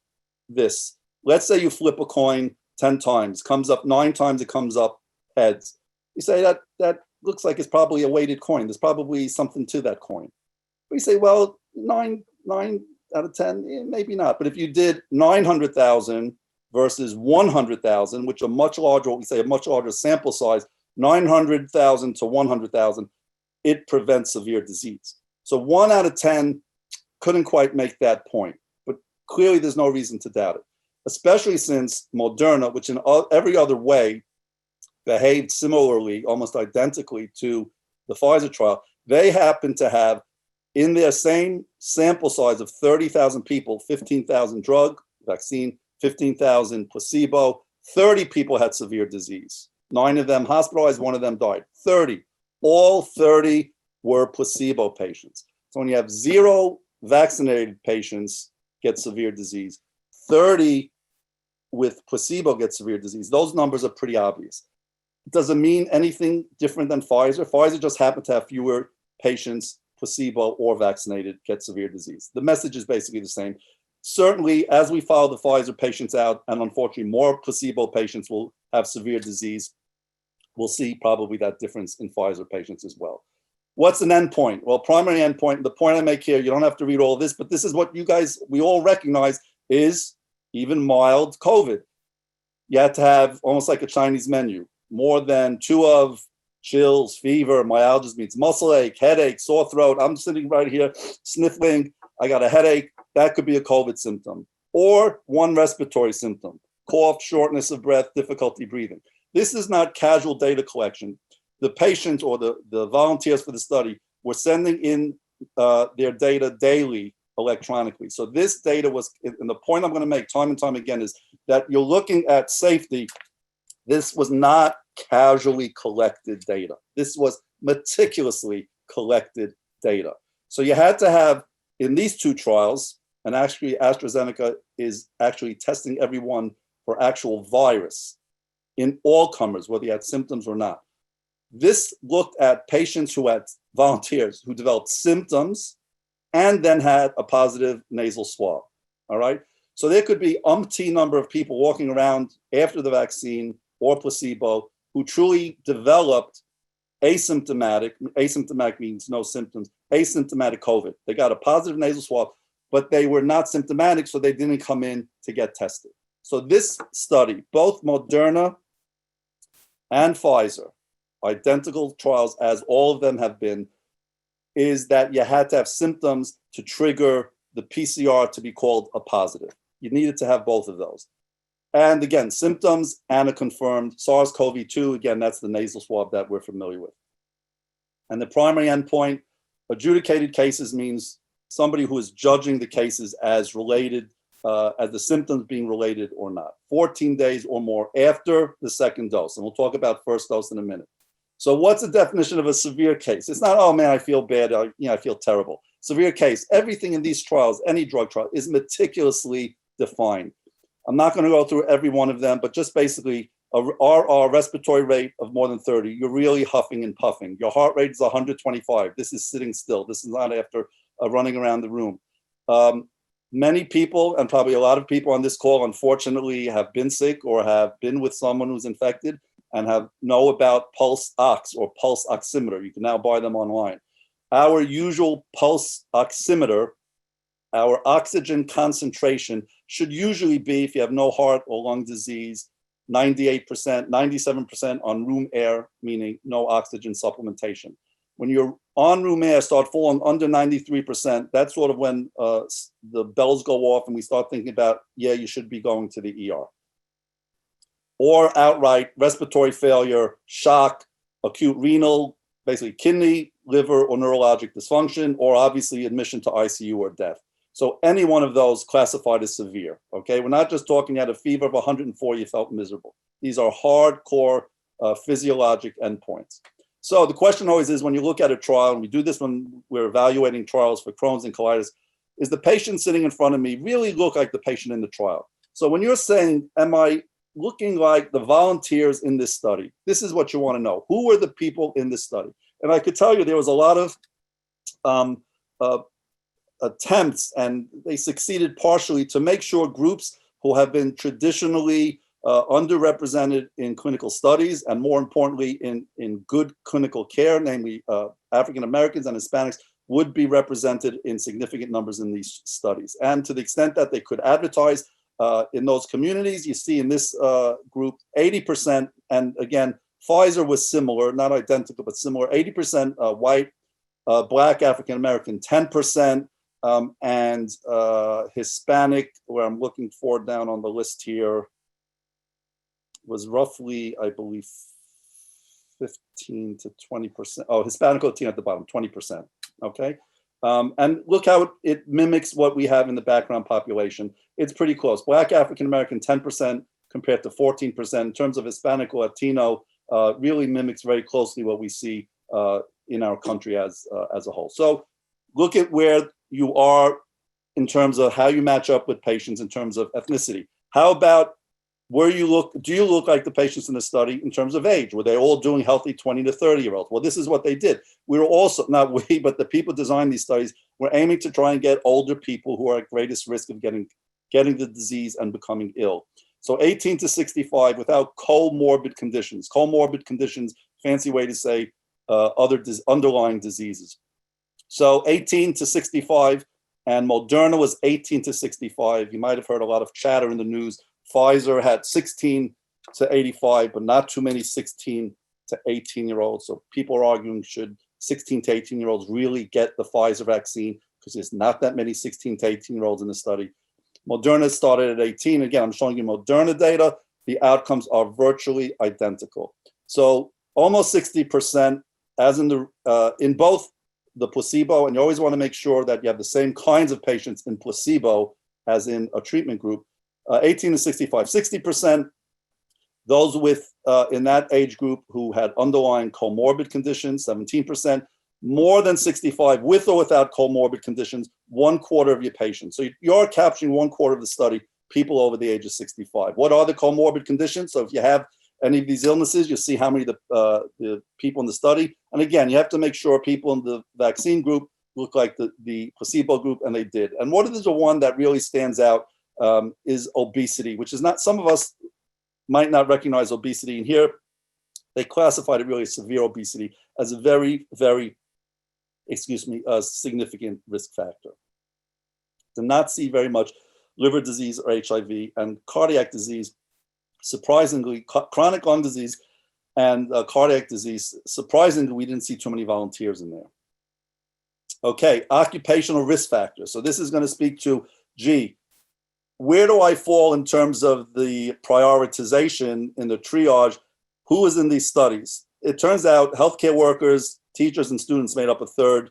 this. Let's say you flip a coin 10 times, comes up 9 times, it comes up heads. You say that looks like it's probably a weighted coin. There's probably something to that coin. But you say, well, 9 out of 10, maybe not. But if you did 900,000 versus 100,000, which a much larger, we say a much larger sample size, 900,000 to 100,000, it prevents severe disease. So 1 out of 10 couldn't quite make that point, but clearly there's no reason to doubt it, especially since Moderna, which in every other way behaved similarly, almost identically to the Pfizer trial, they happen to have in their same sample size of 30,000 people, 15,000 drug, vaccine, 15,000 placebo, 30 people had severe disease. 9 of them hospitalized, 1 of them died. 30. All 30 were placebo patients. So when you have 0 vaccinated patients get severe disease, 30 with placebo get severe disease, those numbers are pretty obvious. It doesn't mean anything different than Pfizer. Pfizer just happened to have fewer patients, placebo or vaccinated, get severe disease. The message is basically the same. Certainly, as we follow the Pfizer patients out, and unfortunately more placebo patients will have severe disease, we'll see probably that difference in Pfizer patients as well. What's an endpoint? Well, primary endpoint, the point I make here, you don't have to read all of this, but this is what you guys, we all recognize is even mild COVID. You had to have almost like a Chinese menu, more than 2 of chills, fever, myalgias means muscle ache, headache, sore throat. I'm sitting right here sniffling. I got a headache. That could be a COVID symptom. Or 1 respiratory symptom, cough, shortness of breath, difficulty breathing. This is not casual data collection. The patients or the volunteers for the study were sending in their data daily electronically. So this data was, and the point I'm going to make time and time again is that you're looking at safety. This was not casually collected data. This was meticulously collected data. So you had to have, in these 2 trials, and actually AstraZeneca is actually testing everyone for actual virus in all comers, whether you had symptoms or not. This looked at patients who had volunteers who developed symptoms and then had a positive nasal swab, all right? So there could be umpteen number of people walking around after the vaccine or placebo who truly developed asymptomatic means no symptoms, asymptomatic COVID. They got a positive nasal swab, but they were not symptomatic, so they didn't come in to get tested. So this study, both Moderna and Pfizer, identical trials as all of them have been, is that you had to have symptoms to trigger the PCR to be called a positive. You needed to have both of those. And again, symptoms and a confirmed SARS-CoV-2, again, that's the nasal swab that we're familiar with. And the primary endpoint, adjudicated cases means somebody who is judging the cases as related, as the symptoms being related or not. 14 days or more after the second dose. And we'll talk about first dose in a minute. So what's the definition of a severe case? It's not, oh man, I feel bad, I feel terrible. Severe case, everything in these trials, any drug trial, is meticulously defined. I'm not going to go through every one of them, but just basically our respiratory rate of more than 30, you're really huffing and puffing. Your heart rate is 125. This is sitting still. This is not after running around the room. Many people, and probably a lot of people on this call, unfortunately, have been sick or have been with someone who's infected. and know about pulse ox or pulse oximeter. You can now buy them online. Our usual pulse oximeter, our oxygen concentration should usually be, if you have no heart or lung disease, 98%, 97% on room air, meaning no oxygen supplementation. When you're on room air, start falling under 93%, that's sort of when the bells go off and we start thinking about, yeah, you should be going to the ER. Or outright respiratory failure, shock, acute renal, basically kidney, liver, or neurologic dysfunction, or obviously admission to ICU or death. So any one of those classified as severe, okay? We're not just talking at a fever of 104, you felt miserable. These are hardcore physiologic endpoints. So the question always is, when you look at a trial, and we do this when we're evaluating trials for Crohn's and colitis, is the patient sitting in front of me really look like the patient in the trial? So when you're saying, am I looking like the volunteers in this study? This is what you want to know. Who were the people in this study? And I could tell you there was a lot of attempts, and they succeeded partially, to make sure groups who have been traditionally underrepresented in clinical studies, and more importantly, in good clinical care, namely African Americans and Hispanics, would be represented in significant numbers in these studies. And to the extent that they could advertise in those communities, you see in this group, 80%, and again, Pfizer was similar, not identical, but similar, 80% white, Black African American, 10%, and Hispanic, where I'm looking for down on the list here, was roughly, I believe, 15 to 20%. Oh, Hispanic Latino at the bottom, 20%, okay? And look how it mimics what we have in the background population. It's pretty close. Black African American, 10% compared to 14%. In terms of Hispanic or Latino, really mimics very closely what we see in our country as a whole. So look at where you are in terms of how you match up with patients in terms of ethnicity. How about where you look? Do you look like the patients in the study in terms of age? Were they all doing healthy 20 to 30-year-olds? Well, this is what they did. We were also, not we, but the people designing these studies were aiming to try and get older people who are at greatest risk of getting the disease and becoming ill. So 18 to 65 without comorbid conditions. Comorbid conditions, fancy way to say other underlying diseases. So 18 to 65, and Moderna was 18 to 65. You might have heard a lot of chatter in the news. Pfizer had 16 to 85, but not too many 16 to 18-year-olds. So people are arguing, should 16 to 18-year-olds really get the Pfizer vaccine? Because there's not that many 16 to 18-year-olds in the study. Moderna started at 18. Again, I'm showing you Moderna data. The outcomes are virtually identical. So almost 60%, as in both the placebo, and you always want to make sure that you have the same kinds of patients in placebo as in a treatment group. 18 to 65, 60%, those with in that age group who had underlying comorbid conditions, 17%, more than 65 with or without comorbid conditions, 1/4 of your patients. So you're capturing 1/4 of the study, people over the age of 65. What are the comorbid conditions? So if you have any of these illnesses, you see how many of the people in the study. And again, you have to make sure people in the vaccine group look like the placebo group, and they did. And what is the one that really stands out is obesity, which is not, some of us might not recognize obesity. And here, they classified it really as severe obesity as a very, very, significant risk factor. Do not see very much liver disease or HIV, and cardiac disease. Surprisingly, chronic lung disease and cardiac disease, surprisingly, we didn't see too many volunteers in there. Okay, occupational risk factors. So this is going to speak to, gee, where do I fall in terms of the prioritization in the triage? Who is in these studies? It turns out healthcare workers, teachers, and students made up 1/3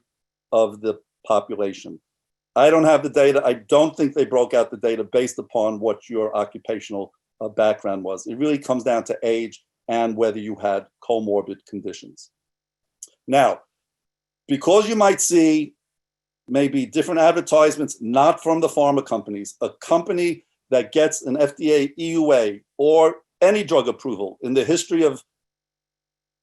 of the population. I don't have the data. I don't think they broke out the data based upon what your occupational background was. It really comes down to age and whether you had comorbid conditions. Now, because you might see maybe different advertisements, not from the pharma companies, a company that gets an FDA EUA or any drug approval in the history of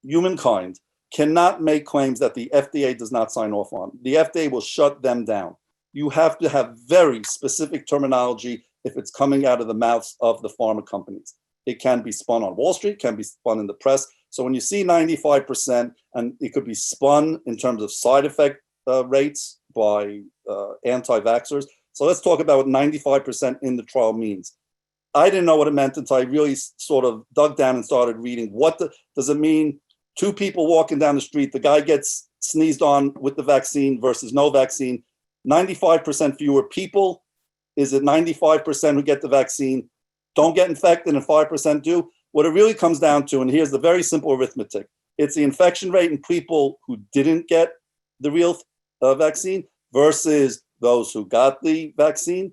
humankind cannot make claims that the FDA does not sign off on. The FDA will shut them down. You have to have very specific terminology if it's coming out of the mouths of the pharma companies. It can be spun on Wall Street, can be spun in the press. So when you see 95%, and it could be spun in terms of side effect rates by anti-vaxxers. So let's talk about what 95% in the trial means. I didn't know what it meant until I really sort of dug down and started reading. Does it mean 2 people walking down the street, the guy gets sneezed on with the vaccine versus no vaccine? 95% fewer people? Is it 95% who get the vaccine don't get infected and 5% do? What it really comes down to, and here's the very simple arithmetic, it's the infection rate in people who didn't get the real vaccine versus those who got the vaccine,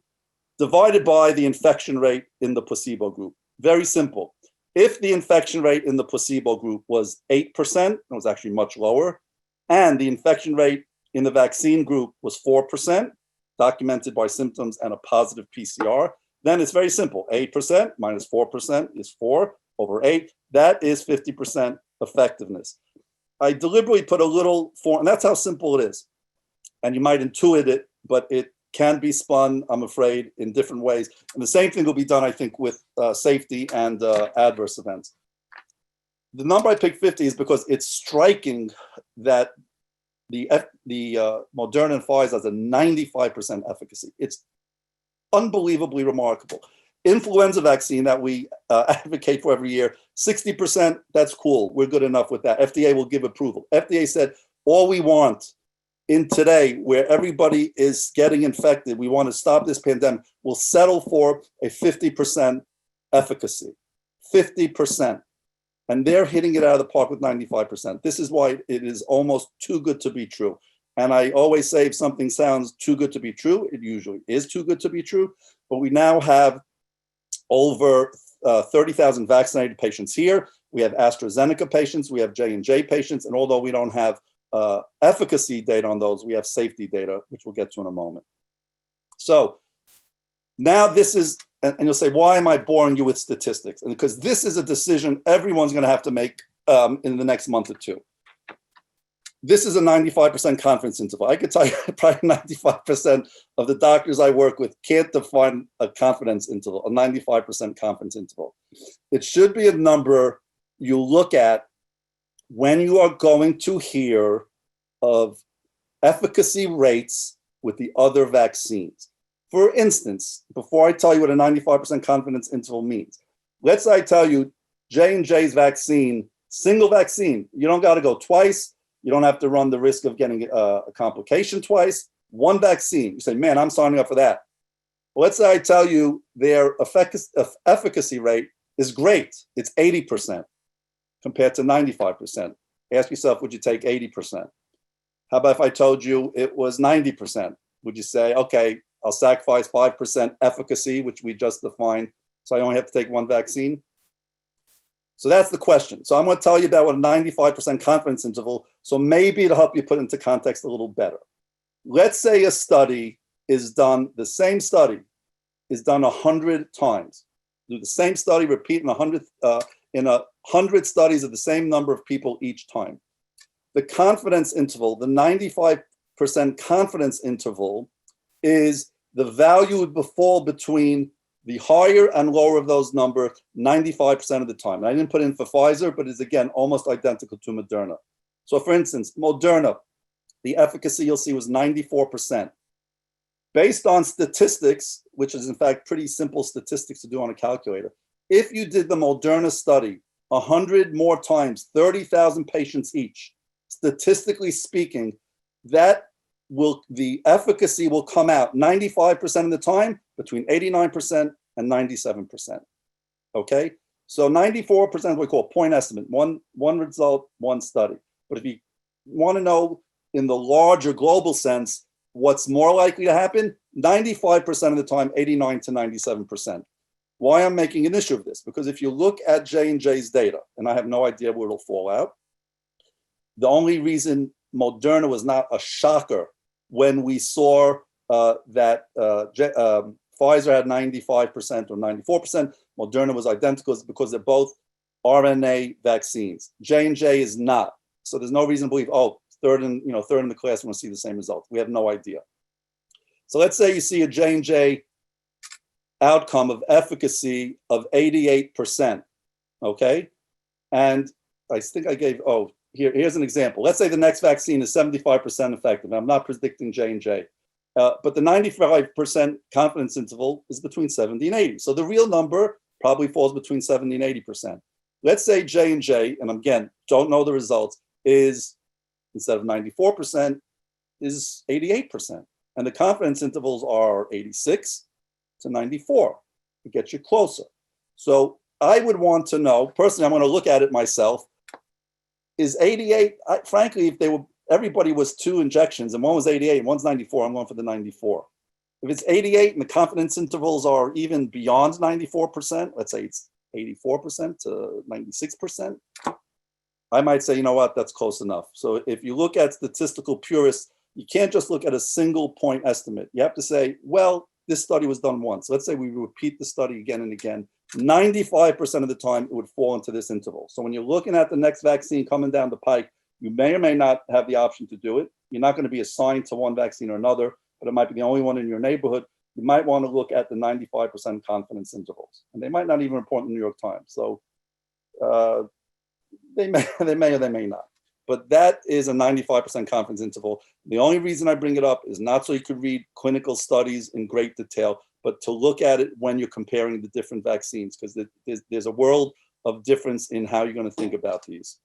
divided by the infection rate in the placebo group. Very simple. If the infection rate in the placebo group was 8%, it was actually much lower, and the infection rate in the vaccine group was 4%, documented by symptoms and a positive PCR, then it's very simple. 8% minus 4% is 4 over 8. That is 50% effectiveness. I deliberately put a little form, and that's how simple it is. And you might intuit it, but it can be spun, I'm afraid, in different ways. And the same thing will be done, I think, with safety and adverse events. The number I picked 50 is because it's striking that the Moderna and Pfizer has a 95% efficacy. It's unbelievably remarkable. Influenza vaccine that we advocate for every year, 60%, that's cool. We're good enough with that. FDA will give approval. FDA said, all we want in today, where everybody is getting infected, we want to stop this pandemic, we'll settle for a 50% efficacy. 50%. And they're hitting it out of the park with 95%. This is why it is almost too good to be true. And I always say, if something sounds too good to be true, it usually is too good to be true. But we now have over 30,000 vaccinated patients here. We have AstraZeneca patients, we have J&J patients, and although we don't have efficacy data on those, we have safety data, which we'll get to in a moment. So now this is, and you'll say, why am I boring you with statistics? And because this is a decision everyone's going to have to make in the next month or two. This is a 95% confidence interval. I could tell you probably 95% of the doctors I work with can't define a confidence interval, a 95% confidence interval. It should be a number you look at when you are going to hear of efficacy rates with the other vaccines. For instance, before I tell you what a 95% confidence interval means, let's say I tell you J&J's vaccine, single vaccine, you don't got to go twice. You don't have to run the risk of getting a complication twice. One vaccine. You say, man, I'm signing up for that. Well, let's say I tell you their efficacy rate is great. It's 80% compared to 95%. Ask yourself, would you take 80%? How about if I told you it was 90%? Would you say, okay, I'll sacrifice 5% efficacy, which we just defined, so I only have to take one vaccine? So that's the question. So I'm going to tell you about what a 95% confidence interval, so maybe it'll help you put into context a little better. Let's say a study is done, the same study is done 100 times. Do the same study, repeat in 100 studies of the same number of people each time. The confidence interval, the 95% confidence interval, is the value would fall between the higher and lower of those numbers 95% of the time. And I didn't put in for Pfizer, but it's again almost identical to Moderna. So for instance, Moderna, the efficacy you'll see was 94%. Based on statistics, which is in fact pretty simple statistics to do on a calculator, if you did the Moderna study 100 more times, 30,000 patients each, statistically speaking, the efficacy will come out 95% of the time between 89% and 97%. Okay, so 94% is what we call point estimate, one result, one study. But if you want to know in the larger global sense what's more likely to happen, 95% of the time, 89 to 97%. Why I'm making an issue of this? Because if you look at J&J's data, and I have no idea where it'll fall out, the only reason Moderna was not a shocker when we saw that Pfizer had 95% or 94%, Moderna was identical, is because they're both RNA vaccines. J&J is not. So there's no reason to believe, oh, third in the class, we're going to see the same result. We have no idea. So let's say you see a J&J outcome of efficacy of 88%, okay? And I think I gave, here's an example. Let's say the next vaccine is 75% effective. I'm not predicting J&J, but the 95% confidence interval is between 70 and 80. So the real number probably falls between 70 and 80%. Let's say J&J, and again, don't know the results, is instead of 94%, is 88%. And the confidence intervals are 86 to 94. It gets you closer. So I would want to know, personally, I'm going to look at it myself, is 88, frankly, if everybody was 2 injections and one was 88 and one's 94, I'm going for the 94. If it's 88 and the confidence intervals are even beyond 94%, let's say it's 84% to 96%, I might say, you know what, that's close enough. So if you look at statistical purists, you can't just look at a single point estimate. You have to say, well, this study was done once. Let's say we repeat the study again and again. 95% of the time, it would fall into this interval. So when you're looking at the next vaccine coming down the pike, you may or may not have the option to do it. You're not going to be assigned to one vaccine or another, but it might be the only one in your neighborhood. You might want to look at the 95% confidence intervals. And they might not even report in the New York Times. So they may or they may not. But that is a 95% confidence interval. The only reason I bring it up is not so you could read clinical studies in great detail, but to look at it when you're comparing the different vaccines, because there's a world of difference in how you're going to think about these.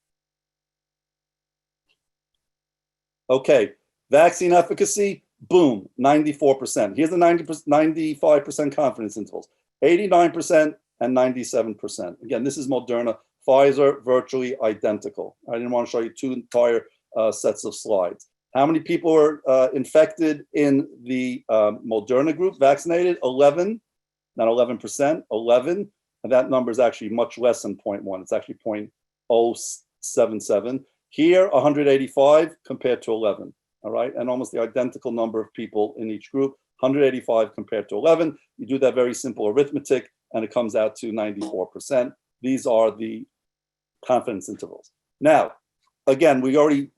Okay, vaccine efficacy, boom, 94%. Here's the 95% confidence intervals, 89% and 97%. Again, this is Moderna. Pfizer, virtually identical. I didn't want to show you 2 entire sets of slides. How many people were infected in the Moderna group, vaccinated? 11, not 11%, 11. And that number is actually much less than 0.1. It's actually 0.077. Here, 185 compared to 11, all right? And almost the identical number of people in each group, 185 compared to 11. You do that very simple arithmetic, and it comes out to 94%. These are the confidence intervals. Now, again,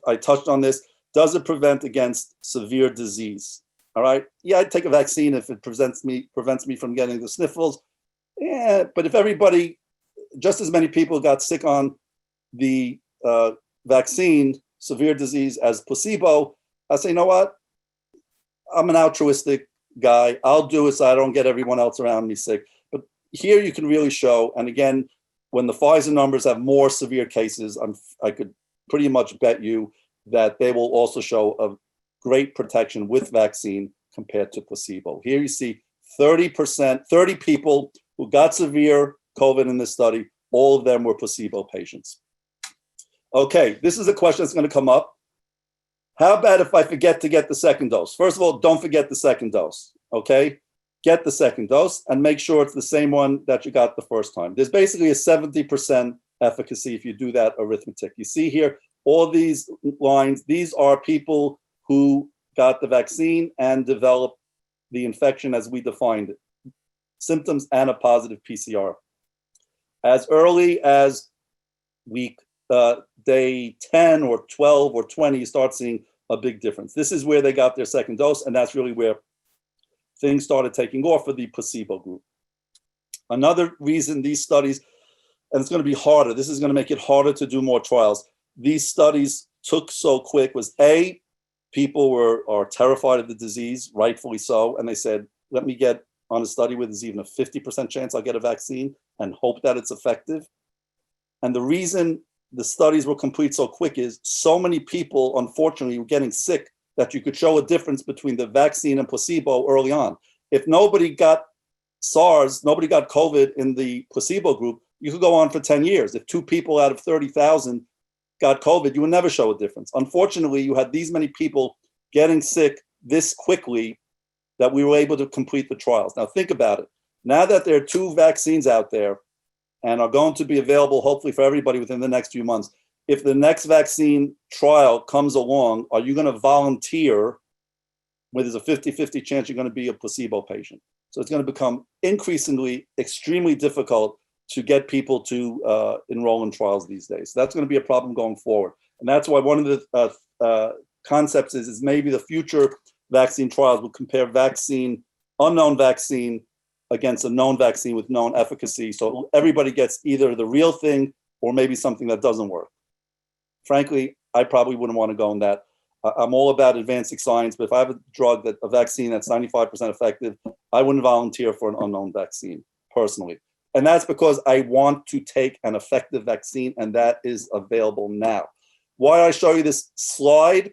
I touched on this. Does it prevent against severe disease? All right. Yeah, I'd take a vaccine if it prevents me from getting the sniffles. Yeah, but if everybody, just as many people got sick on the vaccine, severe disease as placebo, I say, you know what? I'm an altruistic guy. I'll do it so I don't get everyone else around me sick. But here you can really show, and again, when the Pfizer numbers have more severe cases, I could pretty much bet you that they will also show a great protection with vaccine compared to placebo. Here you see 30 people who got severe COVID in this study, all of them were placebo patients. Okay, this is a question that's going to come up. How about if I forget to get the second dose? First of all, don't forget the second dose, okay? Get the second dose and make sure it's the same one that you got the first time. There's basically a 70% efficacy if you do that arithmetic. You see here, all these lines, these are people who got the vaccine and developed the infection as we defined it. Symptoms and a positive PCR. As early as day 10 or 12 or 20, you start seeing a big difference. This is where they got their second dose, and that's really where things started taking off for the placebo group. Another reason these studies, and it's going to be harder, this is going to make it harder to do more trials. These studies took so quick was A, people are terrified of the disease, rightfully so, and they said, let me get on a study where there's even a 50% chance I'll get a vaccine and hope that it's effective. And the reason the studies were complete so quick is so many people, unfortunately, were getting sick that you could show a difference between the vaccine and placebo early on. If nobody got SARS, nobody got COVID in the placebo group, you could go on for 10 years. If 2 people out of 30,000 got COVID, you would never show a difference. Unfortunately, you had these many people getting sick this quickly that we were able to complete the trials. Now think about it. Now that there are 2 vaccines out there and are going to be available hopefully for everybody within the next few months, if the next vaccine trial comes along, are you going to volunteer where there's a 50-50 chance you're going to be a placebo patient? So it's going to become increasingly extremely difficult to get people to enroll in trials these days. So that's going to be a problem going forward. And that's why one of the concepts is maybe the future vaccine trials will compare unknown vaccine against a known vaccine with known efficacy. So everybody gets either the real thing or maybe something that doesn't work. Frankly, I probably wouldn't want to go in that. I'm all about advancing science, but if I have a vaccine that's 95% effective, I wouldn't volunteer for an unknown vaccine personally. And that's because I want to take an effective vaccine, and that is available now. Why do I show you this slide?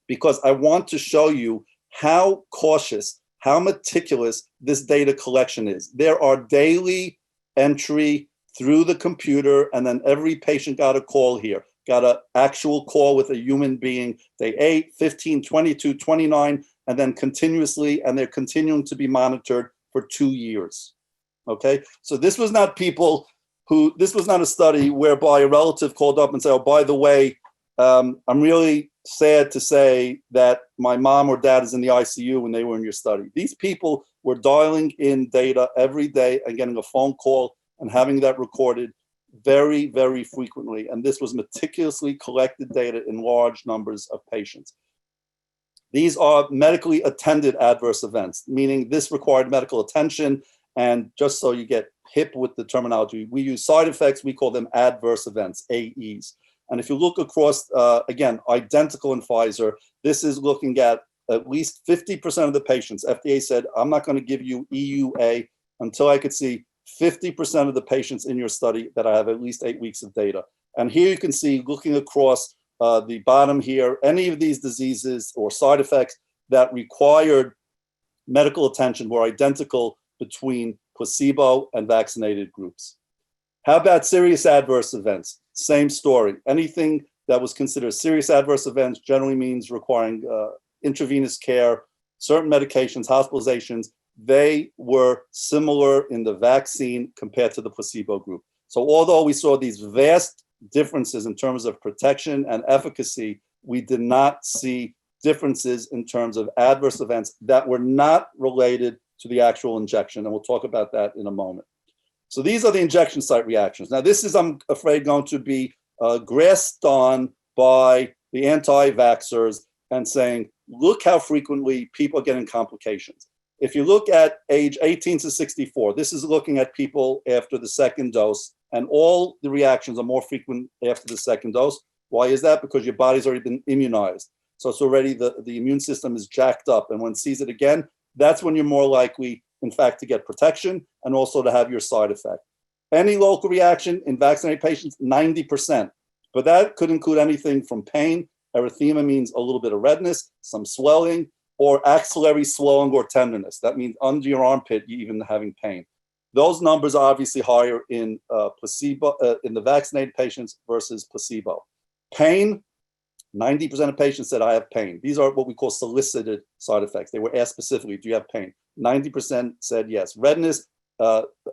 Because I want to show you how cautious, how meticulous this data collection is. There are daily entry through the computer, and then every patient got a call here. Got an actual call with a human being, day 8, 15, 22, 29, and then continuously, and they're continuing to be monitored for 2 years. Okay, so this was not this was not a study whereby a relative called up and said, oh, by the way, I'm really sad to say that my mom or dad is in the ICU when they were in your study. These people were dialing in data every day and getting a phone call and having that recorded very, very frequently. And this was meticulously collected data in large numbers of patients. These are medically attended adverse events, meaning this required medical attention. And just so you get hip with the terminology, we use side effects, we call them adverse events, AEs. And if you look across, again, identical in Pfizer, this is looking at least 50% of the patients. FDA said, I'm not going to give you EUA until I could see 50% of the patients in your study that I have at least 8 weeks of data. And here you can see, looking across the bottom here, any of these diseases or side effects that required medical attention were identical between placebo and vaccinated groups. How about serious adverse events? Same story. Anything that was considered serious adverse events generally means requiring intravenous care, certain medications, hospitalizations. They were similar in the vaccine compared to the placebo group. So although we saw these vast differences in terms of protection and efficacy, we did not see differences in terms of adverse events that were not related to the actual injection. And we'll talk about that in a moment. So these are the injection site reactions. Now, this is, I'm afraid, going to be grasped on by the anti-vaxxers and saying, look how frequently people are getting complications. If you look at age 18 to 64, this is looking at people after the second dose, and all the reactions are more frequent after the second dose. Why is that? Because your body's already been immunized. So it's already, the immune system is jacked up. And when it sees it again, that's when you're more likely, in fact, to get protection and also to have your side effect. Any local reaction in vaccinated patients, 90%. But that could include anything from pain. Erythema means a little bit of redness, some swelling, or axillary swelling or tenderness. That means under your armpit, you're even having pain. Those numbers are obviously higher in placebo, in the vaccinated patients versus placebo. Pain, 90% of patients said, I have pain. These are what we call solicited side effects. They were asked specifically, do you have pain? 90% said yes. Redness,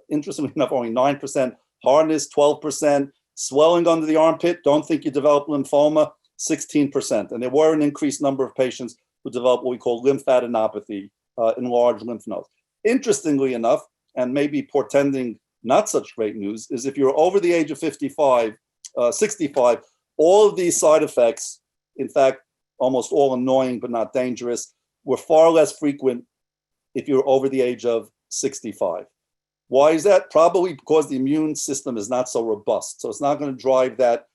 interestingly enough, only 9%. Hardness, 12%. Swelling under the armpit, don't think you develop lymphoma, 16%. And there were an increased number of patients who developed what we call lymphadenopathy, enlarged lymph nodes. Interestingly enough, and maybe portending not such great news, is if you're over the age of 65, all of these side effects, in fact, almost all annoying but not dangerous, were far less frequent if you're over the age of 65. Why is that? Probably because the immune system is not so robust. So it's not going to drive that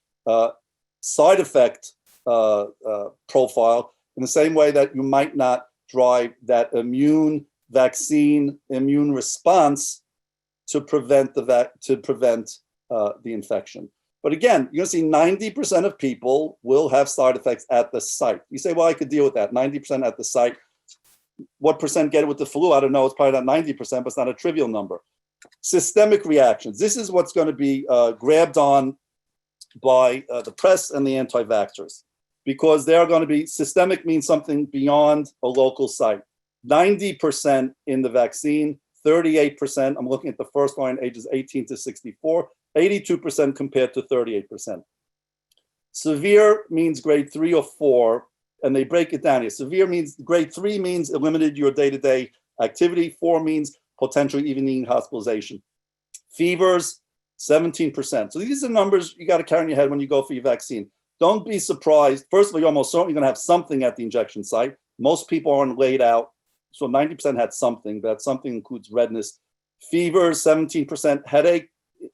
side effect profile in the same way that you might not drive that immune vaccine immune response to prevent the infection. But again, you're going to see 90% of people will have side effects at the site. You say, well, I could deal with that. 90% at the site. What percent get it with the flu? I don't know. It's probably not 90%, but it's not a trivial number. Systemic reactions. This is what's going to be grabbed on by the press and the anti-vaxxers, because they're going to be, systemic means something beyond a local site. 90% in the vaccine, 38%, I'm looking at the first line, ages 18 to 64, 82% compared to 38%. Severe means grade 3 or 4, and they break it down here. Severe means, grade 3 means it limited your day-to-day activity, 4 means potentially even needing hospitalization. Fevers, 17%. So these are numbers you got to carry in your head when you go for your vaccine. Don't be surprised. First of all, you're almost certainly going to have something at the injection site. Most people aren't laid out. So 90% had something. That something includes redness, Fever, 17%. Headache,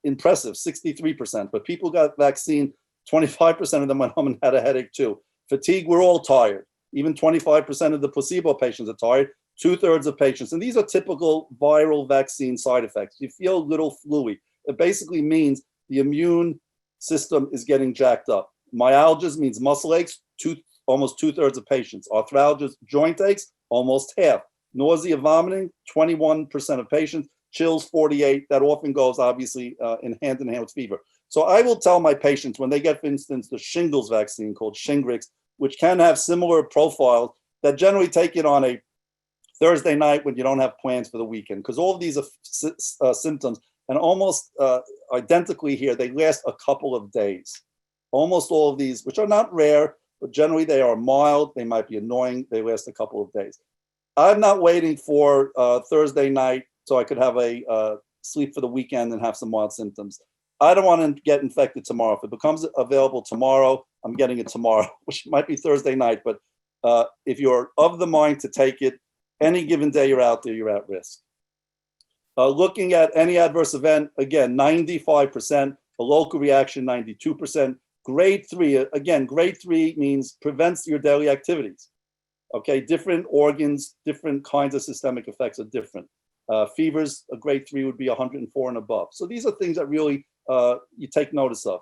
impressive, 63%. But people got vaccine, 25% of them went home and had a headache too. Fatigue, we're all tired. Even 25% of the placebo patients are tired, 2/3 of patients. And these are typical viral vaccine side effects. You feel a little fluey. It basically means the immune system is getting jacked up. Myalgias means muscle aches, almost 2/3 of patients. Arthralgias, joint aches, almost half. Nausea, vomiting, 21% of patients. Chills, 48. That often goes, obviously, in hand with fever. So I will tell my patients when they get, for instance, the shingles vaccine called Shingrix, which can have similar profiles, that generally take it on a Thursday night when you don't have plans for the weekend, because all of these are symptoms, and almost identically here, they last a couple of days. Almost all of these, which are not rare, but generally they are mild, they might be annoying, they last a couple of days. I'm not waiting for Thursday night so I could have a sleep for the weekend and have some mild symptoms. I don't want to get infected tomorrow. If it becomes available tomorrow, I'm getting it tomorrow, which might be Thursday night. But if you're of the mind to take it, any given day you're out there, you're at risk. Looking at any adverse event, again, 95%, a local reaction, 92%. Grade 3, again, grade 3 means prevents your daily activities. Okay, different organs, different kinds of systemic effects are different. Fevers, a grade 3 would be 104 and above. So these are things that really you take notice of.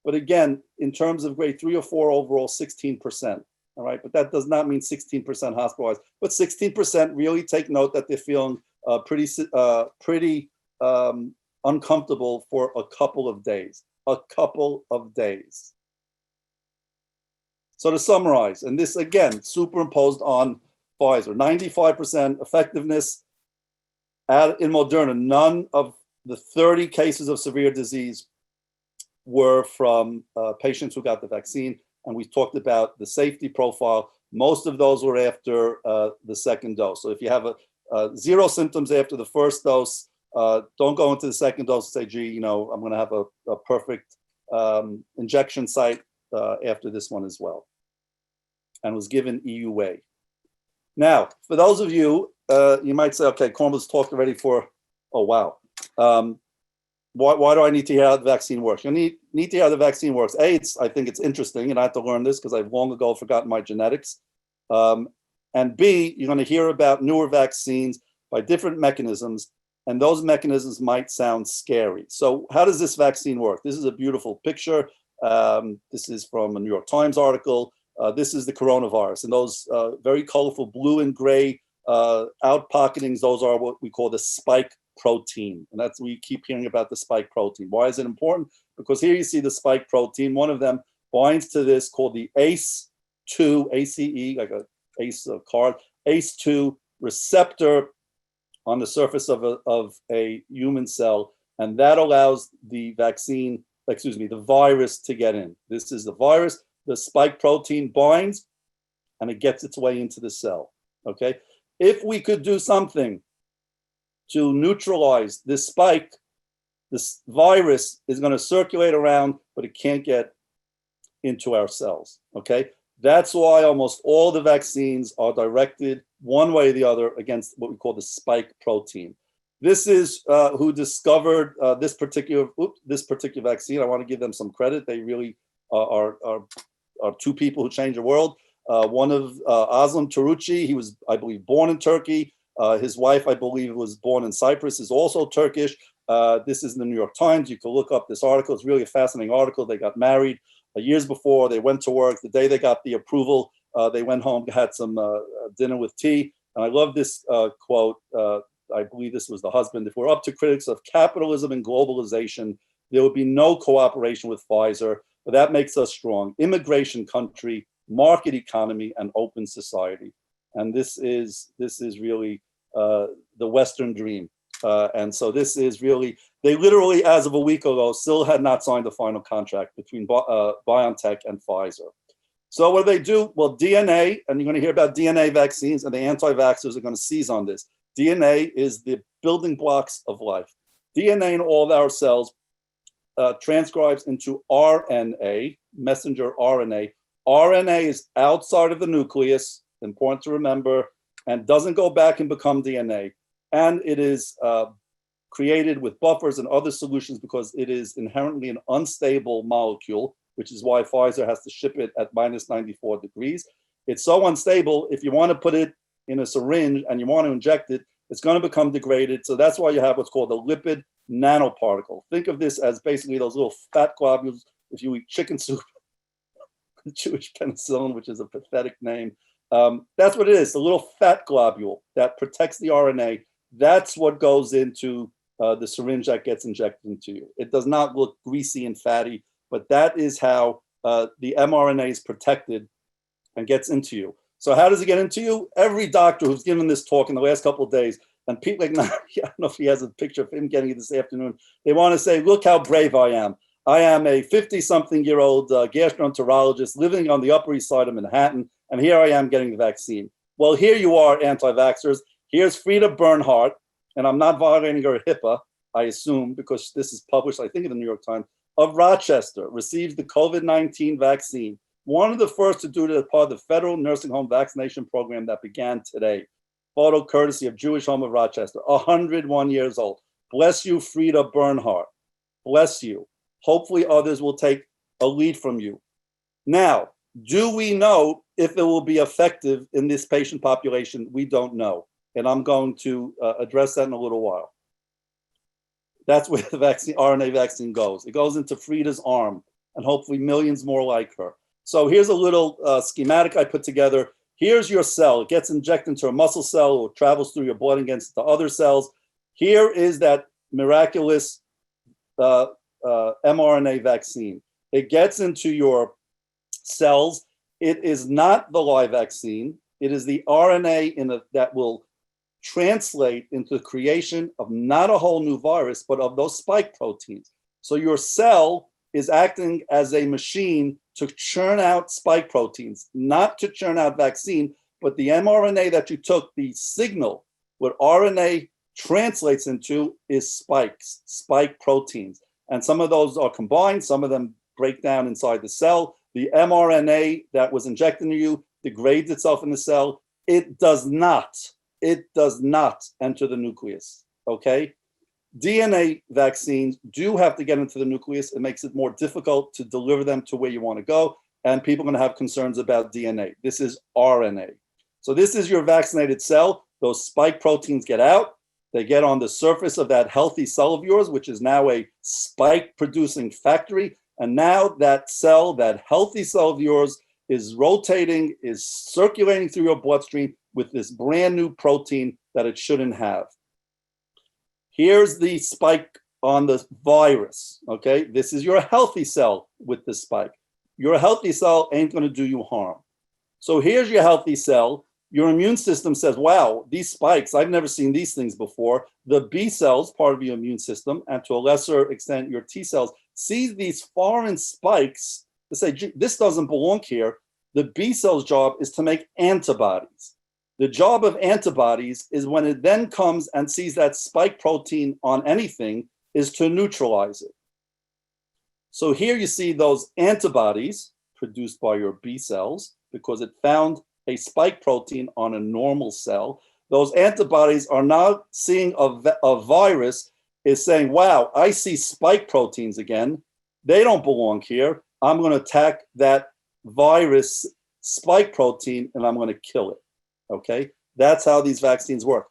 But again, in terms of grade 3 or 4 overall, 16%. All right, but that does not mean 16% hospitalized. But 16% really take note that they're feeling pretty uncomfortable for a couple of days. A couple of days. So to summarize, and this again superimposed on Pfizer, 95% effectiveness. In Moderna, none of the 30 cases of severe disease were from patients who got the vaccine. And we talked about the safety profile. Most of those were after the second dose. So if you have zero symptoms after the first dose, don't go into the second dose and say, gee, I'm going to have a perfect injection site after this one as well. And was given EUA. Now, for those of you, you might say, okay, Cornball's talked already for, oh, wow. Why do I need to hear how the vaccine works? You need to hear how the vaccine works. A, I think it's interesting, and I had to learn this because I've long ago forgotten my genetics. And B, you're going to hear about newer vaccines by different mechanisms, and those mechanisms might sound scary. So how does this vaccine work? This is a beautiful picture. This is from a New York Times article. This is the coronavirus, and those very colorful blue and gray outpocketings, those are what we call the spike protein. And that's, we keep hearing about the spike protein. Why is it important? Because here you see the spike protein. One of them binds to this called the ACE2, ACE, like a ACE card, ACE2 receptor on the surface of a human cell. And that allows the the virus to get in. This is the virus. The spike protein binds and it gets its way into the cell. Okay. If we could do something to neutralize this spike, this virus is going to circulate around, but it can't get into our cells. Okay. That's why almost all the vaccines are directed one way or the other against what we call the spike protein. This is who discovered this particular vaccine. I want to give them some credit. They really are two people who changed the world. One of Aslam Taruchi, he was, I believe, born in Turkey. His wife, I believe, was born in Cyprus, is also Turkish. This is in the New York Times. You can look up this article. It's really a fascinating article. They got married years before. They went to work. The day they got the approval, they went home, had some dinner with tea. And I love this quote. I believe this was the husband. If we're up to critics of capitalism and globalization, there would be no cooperation with Pfizer, but that makes us strong. Immigration country, market economy, and open society. And this is really the Western dream. And so this is really, they literally, as of a week ago, still had not signed the final contract between BioNTech and Pfizer. So what do they do? Well, DNA, and you're going to hear about DNA vaccines, and the anti-vaxxers are going to seize on this. DNA is the building blocks of life. DNA in all of our cells transcribes into RNA, messenger RNA. RNA is outside of the nucleus, important to remember, and doesn't go back and become DNA. And it is created with buffers and other solutions because it is inherently an unstable molecule, which is why Pfizer has to ship it at minus 94 degrees. It's so unstable, if you want to put it in a syringe and you want to inject it, it's going to become degraded. So that's why you have what's called a lipid nanoparticle. Think of this as basically those little fat globules. If you eat chicken soup, Jewish penicillin, which is a pathetic name, that's what it is, a little fat globule that protects the RNA. That's what goes into the syringe that gets injected into you. It does not look greasy and fatty, but that is how the mRNA is protected and gets into you. So how does it get into you? Every doctor who's given this talk in the last couple of days, and people like, I don't know if he has a picture of him getting it this afternoon, they want to say, look how brave I am. I am a 50-something-year-old gastroenterologist living on the Upper East Side of Manhattan, and here I am getting the vaccine. Well, here you are, anti-vaxxers. Here's Frida Bernhardt, and I'm not violating her HIPAA, I assume, because this is published, I think, in the New York Times, of Rochester, receives the COVID-19 vaccine. One of the first to do it as part of the federal nursing home vaccination program that began today. Photo courtesy of Jewish Home of Rochester, 101 years old. Bless you, Frida Bernhardt. Bless you. Hopefully others will take a lead from you. Now, do we know if it will be effective in this patient population? We don't know. And I'm going to address that in a little while. That's where the vaccine, RNA vaccine goes. It goes into Frida's arm and hopefully millions more like her. So here's a little schematic I put together. Here's your cell. It gets injected into a muscle cell or travels through your blood and gets into other cells. Here is that miraculous mRNA vaccine. It gets into your cells. It is not the live vaccine. It is the RNA that will translate into the creation of not a whole new virus, but of those spike proteins. So your cell is acting as a machine to churn out spike proteins, not to churn out vaccine, but the mRNA that you took, the signal, what RNA translates into is spikes, spike proteins. And some of those are combined, some of them break down inside the cell. The mRNA that was injected into you degrades itself in the cell. It does not enter the nucleus, okay? DNA vaccines do have to get into the nucleus. It makes it more difficult to deliver them to where you want to go, and people are going to have concerns about DNA. This is RNA. So this is your vaccinated cell. Those spike proteins get out. They get on the surface of that healthy cell of yours, which is now a spike-producing factory. And now that cell, that healthy cell of yours, is rotating, is circulating through your bloodstream with this brand new protein that it shouldn't have. Here's the spike on the virus, okay? This is your healthy cell with the spike. Your healthy cell ain't going to do you harm. So here's your healthy cell. Your immune system says, wow, these spikes, I've never seen these things before. The B cells, part of your immune system, and to a lesser extent, your T cells, see these foreign spikes. They say, this doesn't belong here. The B cell's job is to make antibodies. The job of antibodies is when it then comes and sees that spike protein on anything is to neutralize it. So here you see those antibodies produced by your B cells because it found a spike protein on a normal cell. Those antibodies are now seeing a virus is saying, wow, I see spike proteins again. They don't belong here. I'm going to attack that virus spike protein and I'm going to kill it. Okay, that's how these vaccines work.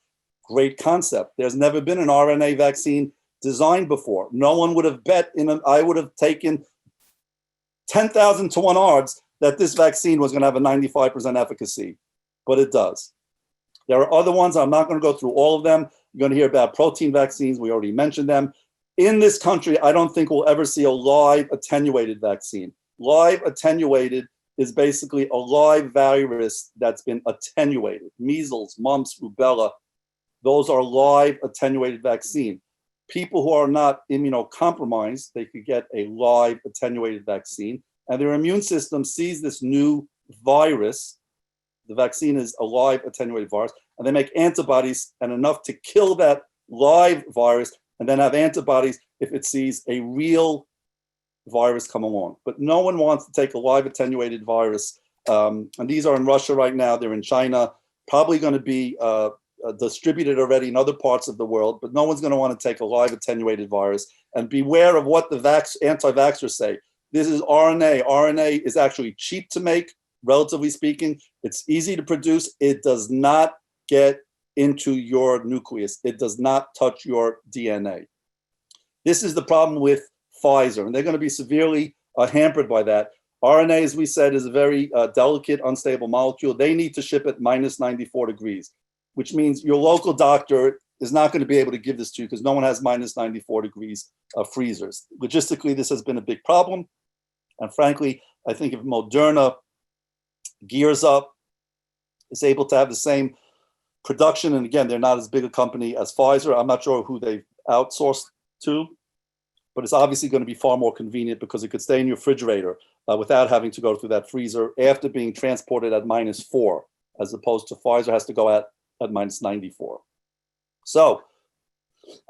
Great concept. There's never been an RNA vaccine designed before. No one would have bet I would have taken 10,000 to 1 odds that this vaccine was going to have a 95% efficacy, but it does. There are other ones. I'm not going to go through all of them. You're going to hear about protein vaccines. We already mentioned them. In this country, I don't think we'll ever see a live attenuated vaccine. Live attenuated is basically a live virus that's been attenuated. Measles, mumps, rubella, those are live attenuated vaccine. People who are not immunocompromised, they could get a live attenuated vaccine, and their immune system sees this new virus. The vaccine is a live attenuated virus, and they make antibodies and enough to kill that live virus, and then have antibodies if it sees a real virus come along. But no one wants to take a live attenuated virus. And these are in Russia right now. They're in China, probably going to be distributed already in other parts of the world, but no one's going to want to take a live attenuated virus. And beware of what the anti-vaxxers say. This is RNA. RNA is actually cheap to make, relatively speaking. It's easy to produce. It does not get into your nucleus. It does not touch your DNA. This is the problem with Pfizer, and they're going to be severely hampered by that. RNA, as we said, is a very delicate, unstable molecule. They need to ship at minus 94 degrees, which means your local doctor is not going to be able to give this to you because no one has minus 94 degrees freezers. Logistically, this has been a big problem. And frankly, I think if Moderna gears up, is able to have the same production, and again, they're not as big a company as Pfizer. I'm not sure who they've outsourced to, but it's obviously going to be far more convenient because it could stay in your refrigerator without having to go through that freezer after being transported at -4, as opposed to Pfizer has to go at -94. So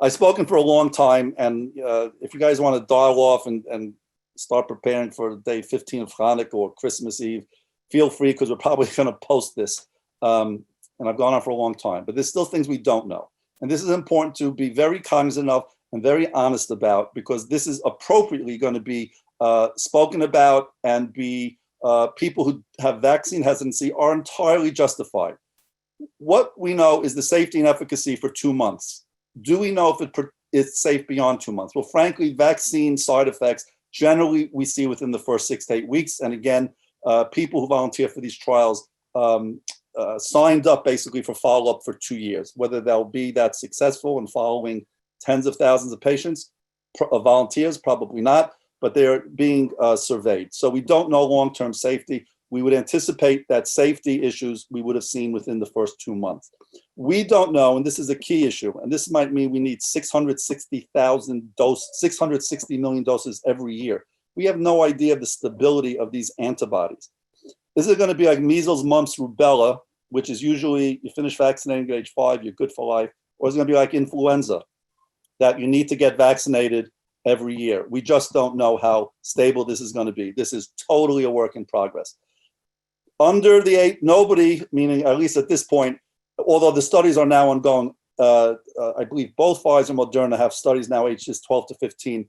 I've spoken for a long time, and if you guys want to dial off and start preparing for day 15 of Hanukkah or Christmas Eve, feel free, because we're probably going to post this. And I've gone on for a long time, but there's still things we don't know. And this is important to be very cognizant of and very honest about, because this is appropriately going to be spoken about, and be people who have vaccine hesitancy are entirely justified. What we know is the safety and efficacy for 2 months. Do we know if it's safe beyond 2 months? Well, frankly, vaccine side effects generally we see within the first 6 to 8 weeks. And again, people who volunteer for these trials signed up basically for follow-up for 2 years. Whether they'll be that successful in following tens of thousands of patients, volunteers, probably not, but they're being surveyed. So we don't know long-term safety. We would anticipate that safety issues we would have seen within the first 2 months. We don't know, and this is a key issue, and this might mean we need 660 million doses every year. We have no idea of the stability of these antibodies. Is it going to be like measles, mumps, rubella, which is usually you finish vaccinating at age 5, you're good for life, or is it going to be like influenza, that you need to get vaccinated every year? We just don't know how stable this is going to be. This is totally a work in progress. Under the 8, nobody, meaning at least at this point, although the studies are now ongoing, I believe both Pfizer and Moderna have studies now ages 12 to 15.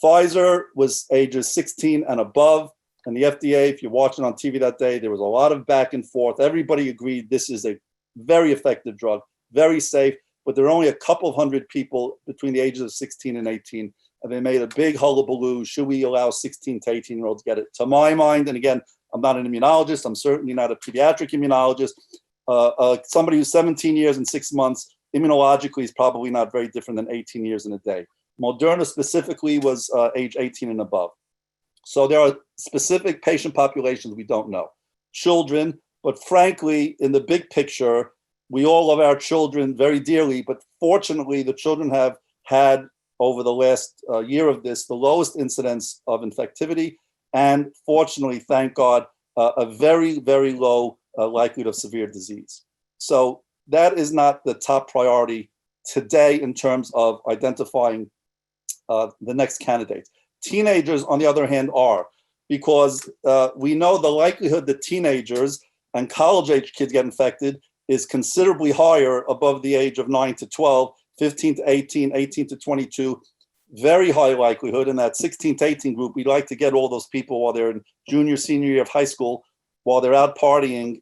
Pfizer was ages 16 and above. And the FDA, if you're watching on TV that day, there was a lot of back and forth. Everybody agreed this is a very effective drug, very safe, but there are only a couple of hundred people between the ages of 16 and 18. And they made a big hullabaloo. Should we allow 16 to 18-year-olds to get it? To my mind, and again, I'm not an immunologist. I'm certainly not a pediatric immunologist. Somebody who's 17 years and 6 months, immunologically is probably not very different than 18 years in a day. Moderna specifically was age 18 and above. So there are specific patient populations we don't know. Children, but frankly, in the big picture, we all love our children very dearly, but fortunately, the children have had, over the last year of this, the lowest incidence of infectivity, and fortunately, thank God, a very, very low likelihood of severe disease. So that is not the top priority today in terms of identifying the next candidates. Teenagers, on the other hand, are, because we know the likelihood that teenagers and college-age kids get infected is considerably higher above the age of 9 to 12, 15 to 18, 18 to 22, very high likelihood. In that 16 to 18 group, we'd like to get all those people while they're in junior, senior year of high school, while they're out partying,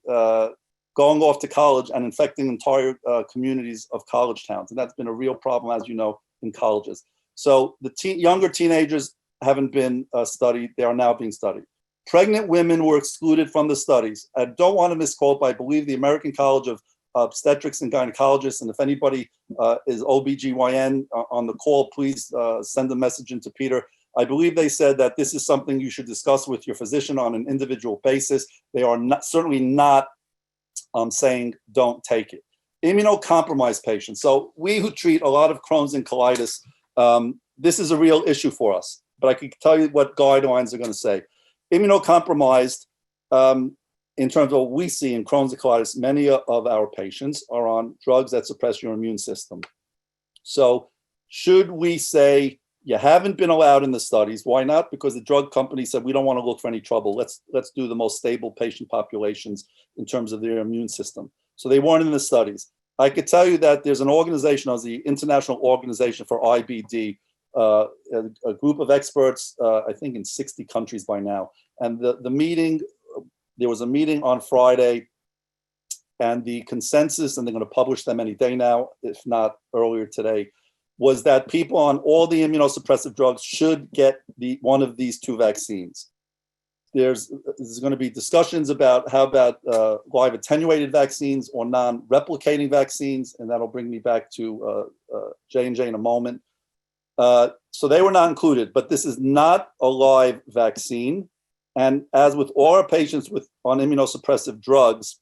going off to college and infecting entire communities of college towns. And that's been a real problem, as you know, in colleges. So the younger teenagers haven't been studied. They are now being studied. Pregnant women were excluded from the studies. I don't want to misquote, but I believe the American College of Obstetrics and Gynecologists, and if anybody is OBGYN on the call, please send a message into Peter. I believe they said that this is something you should discuss with your physician on an individual basis. They are certainly not saying don't take it. Immunocompromised patients. So we who treat a lot of Crohn's and colitis, this is a real issue for us. But I can tell you what guidelines are going to say. Immunocompromised, in terms of what we see in Crohn's and colitis, many of our patients are on drugs that suppress your immune system. So should we say you haven't been allowed in the studies? Why not? Because the drug company said we don't want to look for any trouble. Let's do the most stable patient populations in terms of their immune system. So they weren't in the studies. I could tell you that there's an organization, the International Organization for IBD, a group of experts, I think in 60 countries by now. And the meeting, there was a meeting on Friday, and the consensus, and they're going to publish them any day now, if not earlier today, was that people on all the immunosuppressive drugs should get one of these two vaccines. There's going to be discussions about how about live attenuated vaccines or non-replicating vaccines, and that'll bring me back to J&J in a moment. So they were not included, but this is not a live vaccine. And as with all our patients on immunosuppressive drugs,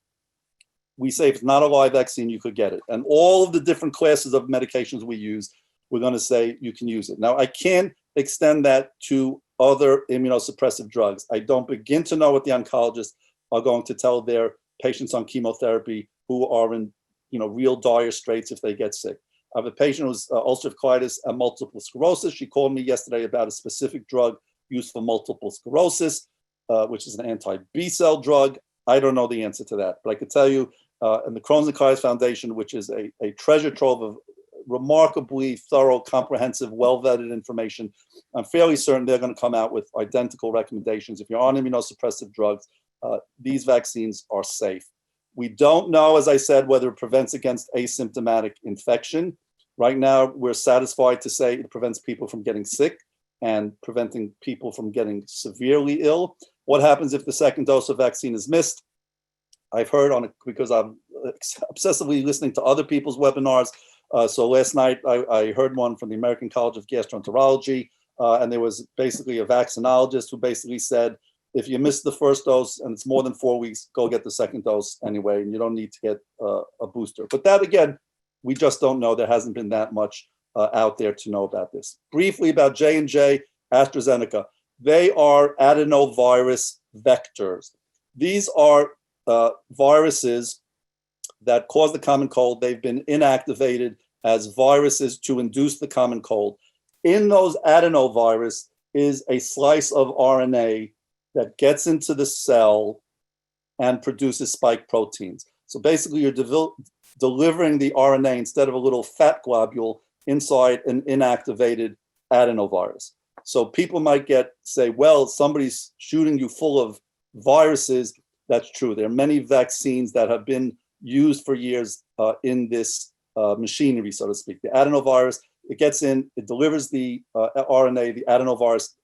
we say if it's not a live vaccine, you could get it. And all of the different classes of medications we use, we're going to say you can use it. Now, I can't extend that to other immunosuppressive drugs. I don't begin to know what the oncologists are going to tell their patients on chemotherapy who are in real dire straits if they get sick. I have a patient who's ulcerative colitis and multiple sclerosis. She called me yesterday about a specific drug used for multiple sclerosis, which is an anti-B cell drug. I don't know the answer to that, but I could tell you, and the Crohn's and Colitis Foundation, which is a treasure trove of remarkably thorough, comprehensive, well-vetted information, I'm fairly certain they're going to come out with identical recommendations. If you're on immunosuppressive drugs, these vaccines are safe. We don't know, as I said, whether it prevents against asymptomatic infection. Right now, we're satisfied to say it prevents people from getting sick and preventing people from getting severely ill. What happens if the second dose of vaccine is missed? I've heard because I'm obsessively listening to other people's webinars. So last night, I heard one from the American College of Gastroenterology, and there was basically a vaccinologist who basically said, if you miss the first dose and it's more than 4 weeks, go get the second dose anyway, and you don't need to get a booster. But that, again, we just don't know. There hasn't been that much out there to know about this. Briefly about J&J, AstraZeneca. They are adenovirus vectors. These are viruses that cause the common cold. They've been inactivated as viruses to induce the common cold. In those adenovirus is a slice of RNA that gets into the cell and produces spike proteins. So basically you're delivering the RNA instead of a little fat globule inside an inactivated adenovirus. So people might say, well, somebody's shooting you full of viruses. That's true. There are many vaccines that have been used for years in this machinery, so to speak. The adenovirus, it gets in, it delivers the RNA, the adenovirus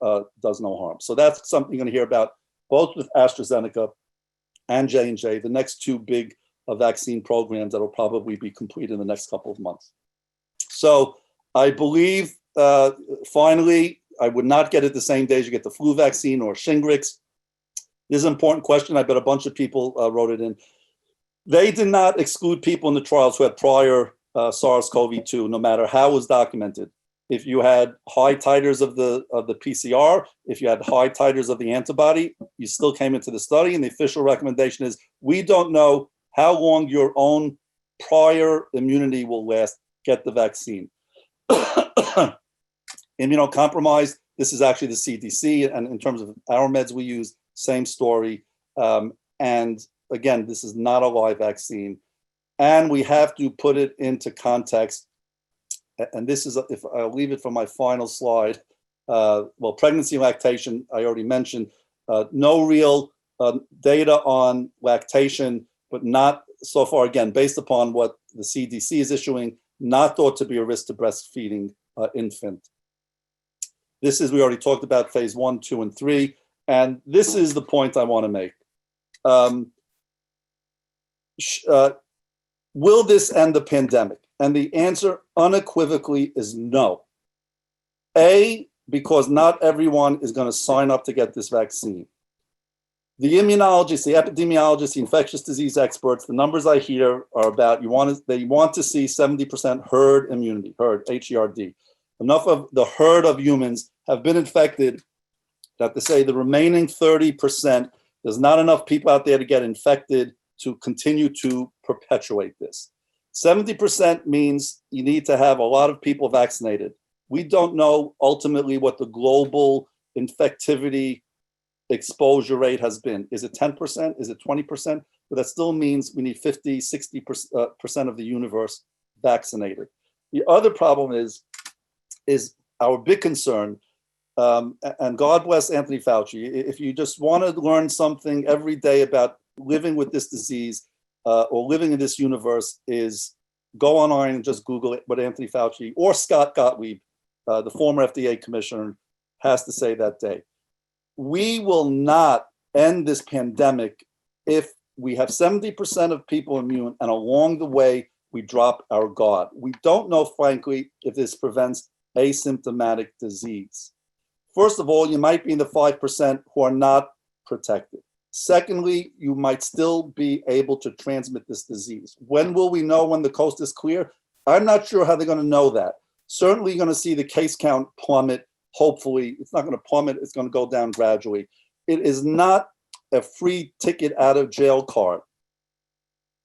does no harm. So that's something you're going to hear about both with AstraZeneca and J&J, the next two big vaccine programs that will probably be complete in the next couple of months. So I believe, finally, I would not get it the same day as you get the flu vaccine or Shingrix. This is an important question. I bet a bunch of people wrote it in. They did not exclude people in the trials who had prior SARS-CoV-2, no matter how it was documented. If you had high titers of the PCR, if you had high titers of the antibody, you still came into the study. And the official recommendation is, we don't know how long your own prior immunity will last. Get the vaccine. Immunocompromised, this is actually the CDC, and in terms of our meds we use, same story. And again, this is not a live vaccine. And we have to put it into context. And this is, if I'll leave it for my final slide, well, pregnancy and lactation, I already mentioned. No real data on lactation, but not so far, again, based upon what the CDC is issuing, not thought to be a risk to breastfeeding infant. This is, we already talked about phase 1, 2, and 3. And this is the point I want to make. Will this end the pandemic? And the answer unequivocally is no. A, because not everyone is going to sign up to get this vaccine. The immunologists, the epidemiologists, the infectious disease experts, the numbers I hear are about they want to see 70% herd immunity, herd, H-E-R-D. Enough of the herd of humans have been infected that to say the remaining 30%, there's not enough people out there to get infected to continue to perpetuate this. 70% means you need to have a lot of people vaccinated. We don't know ultimately what the global infectivity exposure rate has been. Is it 10%? Is it 20%? but that still means we need 50, 60% of the universe vaccinated. The other problem is our big concern, and God bless Anthony Fauci. If you just want to learn something every day about living with this disease or living in this universe, is go online and just Google it, what Anthony Fauci or Scott Gottlieb, the former FDA commissioner, has to say that day. We will not end this pandemic if we have 70% of people immune and along the way we drop our guard. We don't know, frankly, if this prevents asymptomatic disease. First of all, you might be in the 5% who are not protected. Secondly, you might still be able to transmit this disease. When will we know when the coast is clear? I'm not sure how they're going to know that. Certainly, you're going to see the case count plummet. Hopefully, it's not going to plummet. It's going to go down gradually. It is not a free ticket out of jail card.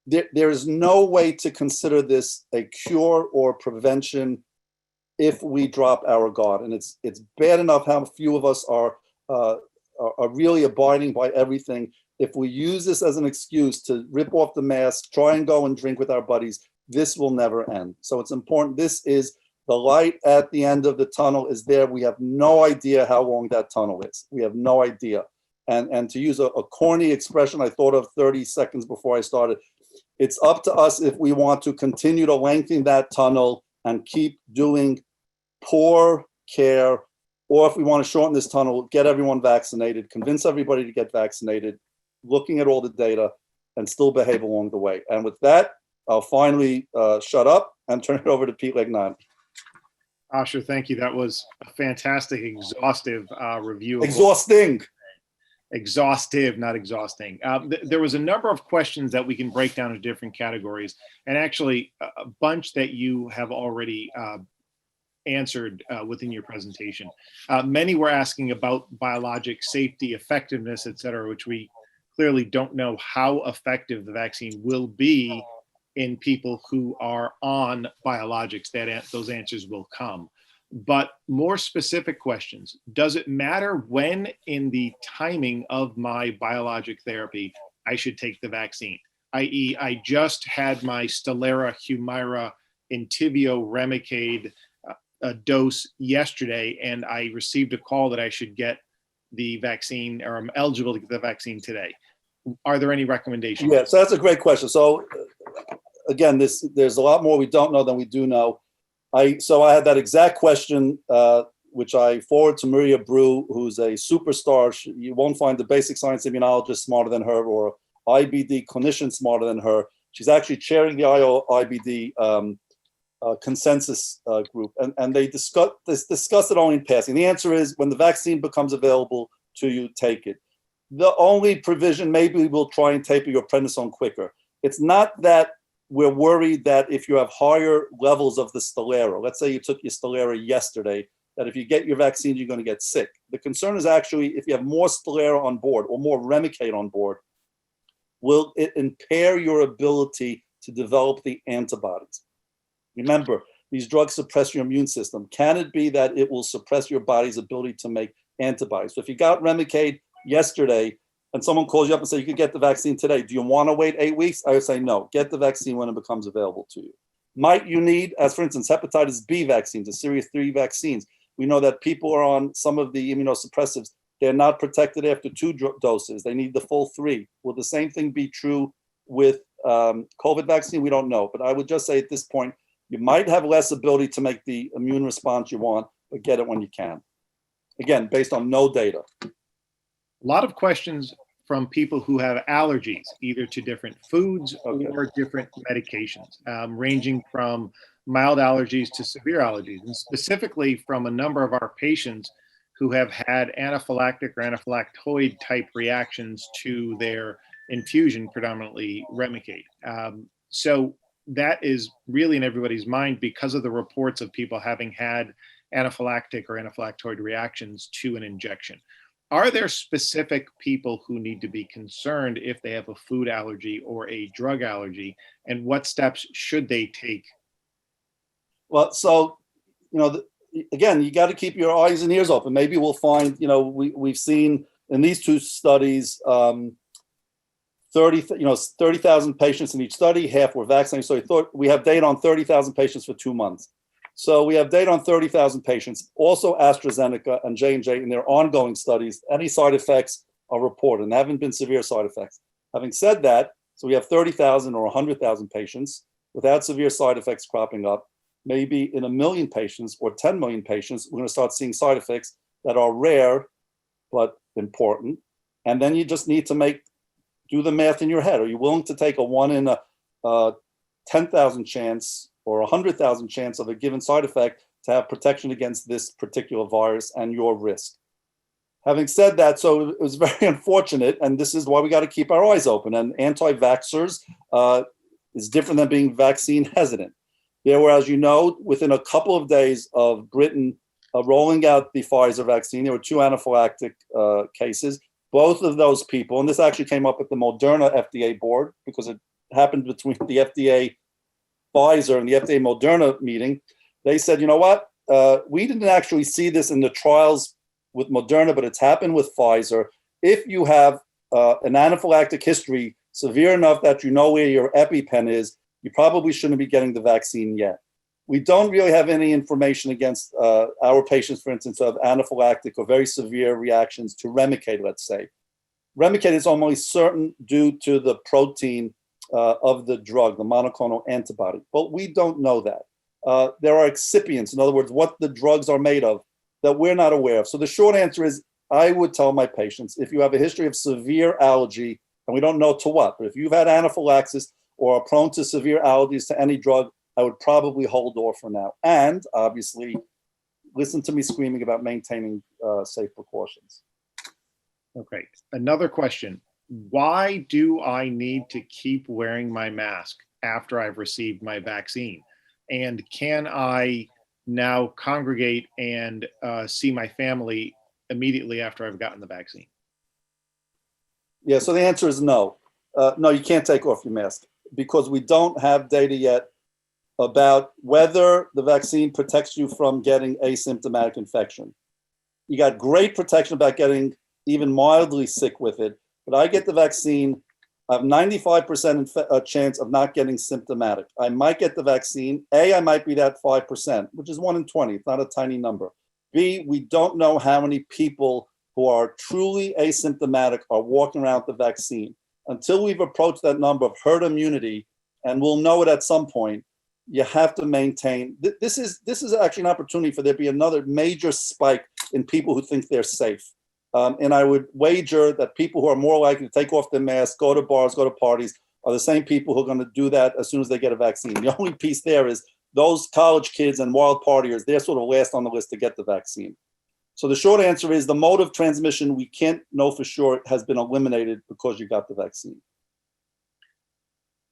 There is no way to consider this a cure or prevention if we drop our guard. And it's bad enough how few of us are really abiding by everything. If we use this as an excuse to rip off the mask, try and go and drink with our buddies, this will never end. So it's important. This is the light at the end of the tunnel is there. We have no idea how long that tunnel is. We have no idea. And to use a corny expression I thought of 30 seconds before I started, it's up to us if we want to continue to lengthen that tunnel and keep doing poor care, or if we want to shorten this tunnel, get everyone vaccinated, convince everybody to get vaccinated, looking at all the data, and still behave along the way. And with that, I'll finally shut up and turn it over to Pete Legnani. Asher, thank you. That was a fantastic, exhaustive review. Exhausting. Exhaustive, not exhausting. There was a number of questions that we can break down into different categories, and actually a bunch that you have already answered within your presentation. Many were asking about biologic safety, effectiveness, et cetera, which we clearly don't know how effective the vaccine will be in people who are on biologics. Those answers will come. But more specific questions, does it matter when in the timing of my biologic therapy I should take the vaccine? I.e., I just had my Stelara, Humira, Entyvio, Remicade dose yesterday, and I received a call that I should get the vaccine, or I'm eligible to get the vaccine today. Are there any recommendations? Yeah, so that's a great question. So again, there's a lot more we don't know than we do know. So I had that exact question, which I forwarded to Maria Brew, who's a superstar. You won't find the basic science immunologist smarter than her, or IBD clinician smarter than her. She's actually chairing the IBD consensus group, and they discuss it only in passing. The answer is, when the vaccine becomes available to you, take it. The only provision, maybe we'll try and taper your prednisone quicker. It's not that we're worried that if you have higher levels of the Stelara, let's say you took your Stelara yesterday, that if you get your vaccine, you're going to get sick. The concern is actually if you have more Stelara on board or more Remicade on board, will it impair your ability to develop the antibodies? Remember, these drugs suppress your immune system. Can it be that it will suppress your body's ability to make antibodies? So if you got Remicade yesterday, and someone calls you up and says you could get the vaccine today, do you want to wait 8 weeks? I would say no. Get the vaccine when it becomes available to you. Might you need, as for instance, hepatitis B vaccines, the Series 3 vaccines? We know that people are on some of the immunosuppressives. They're not protected after 2 doses. They need the full 3. Will the same thing be true with COVID vaccine? We don't know. But I would just say at this point, you might have less ability to make the immune response you want, but get it when you can. Again, based on no data. A lot of questions from people who have allergies, either to different foods or different medications, ranging from mild allergies to severe allergies, and specifically from a number of our patients who have had anaphylactic or anaphylactoid type reactions to their infusion, predominantly Remicade. So that is really in everybody's mind because of the reports of people having had anaphylactic or anaphylactoid reactions to an injection. Are there specific people who need to be concerned if they have a food allergy or a drug allergy, and what steps should they take? Well, so, again, you got to keep your eyes and ears open. Maybe we'll find, we've seen in these 2 studies, 30,000 patients in each study, half were vaccinated. So we thought we have data on 30,000 patients for 2 months. So we have data on 30,000 patients, also AstraZeneca and J&J in their ongoing studies. Any side effects are reported and haven't been severe side effects. Having said that, so we have 30,000 or 100,000 patients without severe side effects cropping up. Maybe in 1 million patients or 10 million patients, we're going to start seeing side effects that are rare but important. And then you just need to do the math in your head. Are you willing to take a 1 in a 10,000 chance or 100,000 chance of a given side effect to have protection against this particular virus and your risk? Having said that, so it was very unfortunate, and this is why we got to keep our eyes open. And anti-vaxxers is different than being vaccine hesitant. There were, as you know, within a couple of days of Britain rolling out the Pfizer vaccine, there were 2 anaphylactic cases. Both of those people, and this actually came up at the Moderna FDA board because it happened between the FDA Pfizer and the FDA Moderna meeting. They said, you know what? We didn't actually see this in the trials with Moderna, but it's happened with Pfizer. If you have an anaphylactic history severe enough that you know where your EpiPen is, you probably shouldn't be getting the vaccine yet. We don't really have any information against our patients, for instance, who have anaphylactic or very severe reactions to Remicade, let's say. Remicade is almost certain due to the protein of the drug, the monoclonal antibody, but we don't know that. There are excipients, in other words, what the drugs are made of, that we're not aware of. So the short answer is, I would tell my patients, if you have a history of severe allergy, and we don't know to what, but if you've had anaphylaxis or are prone to severe allergies to any drug, I would probably hold off for now. And obviously, listen to me screaming about maintaining safe precautions. Okay, another question. Why do I need to keep wearing my mask after I've received my vaccine? And can I now congregate and see my family immediately after I've gotten the vaccine? Yeah, so the answer is no. No, you can't take off your mask because we don't have data yet about whether the vaccine protects you from getting asymptomatic infection. You got great protection about getting even mildly sick with it, but I get the vaccine, I have 95% chance of not getting symptomatic. I might get the vaccine. A, I might be that 5%, which is 1 in 20. It's not a tiny number. B, we don't know how many people who are truly asymptomatic are walking around with the vaccine. Until we've approached that number of herd immunity, and we'll know it at some point, you have to maintain. This is actually an opportunity for there to be another major spike in people who think they're safe. And I would wager that people who are more likely to take off their masks, go to bars, go to parties, are the same people who are going to do that as soon as they get a vaccine. The only piece there is those college kids and wild partiers, they're sort of last on the list to get the vaccine. So the short answer is the mode of transmission, we can't know for sure, has been eliminated because you got the vaccine.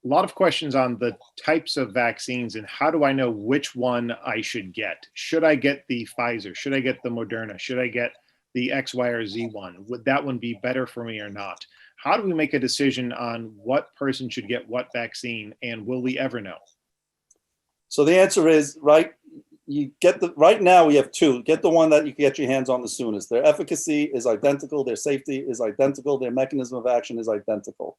A lot of questions on the types of vaccines and how do I know which one I should get? Should I get the Pfizer? Should I get the Moderna? Should I get the X, Y, or Z one? Would that one be better for me or not? How do we make a decision on what person should get what vaccine, and will we ever know? So the answer is, right now we have 2. Get the one that you can get your hands on the soonest. Their efficacy is identical, their safety is identical, their mechanism of action is identical.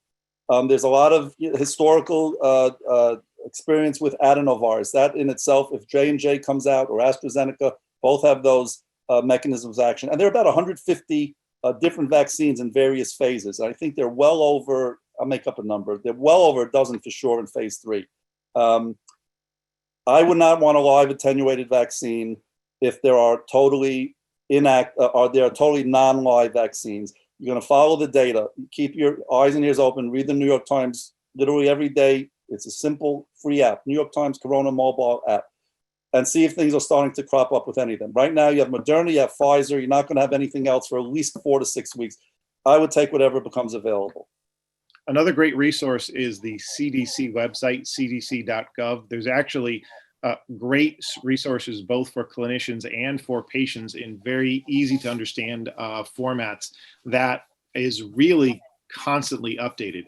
There's a lot of historical experience with adenovirus. That in itself, if J&J comes out or AstraZeneca, both have those mechanisms of action. And there are about 150 different vaccines in various phases. I think they're well over, I'll make up a number, they're well over a dozen for sure in phase 3. I would not want a live attenuated vaccine if there are totally totally non-live vaccines. You're going to follow the data. Keep your eyes and ears open. Read the New York Times literally every day. It's a simple free app, New York Times Corona mobile app, and see if things are starting to crop up with any of them. Right now, you have Moderna, you have Pfizer. You're not going to have anything else for at least 4 to 6 weeks. I would take whatever becomes available. Another great resource is the CDC website, cdc.gov. There's actually great resources both for clinicians and for patients in very easy to understand formats that is really constantly updated.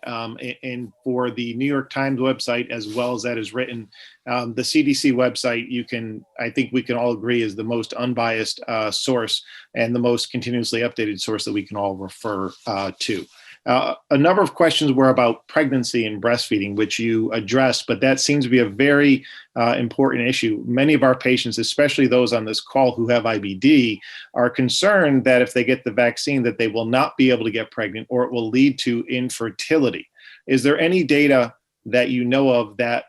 And for the New York Times website, as well as that is written, the CDC website, I think we can all agree, is the most unbiased source and the most continuously updated source that we can all refer to. A number of questions were about pregnancy and breastfeeding, which you addressed, but that seems to be a very important issue. Many of our patients, especially those on this call who have IBD, are concerned that if they get the vaccine, that they will not be able to get pregnant or it will lead to infertility. Is there any data that you know of that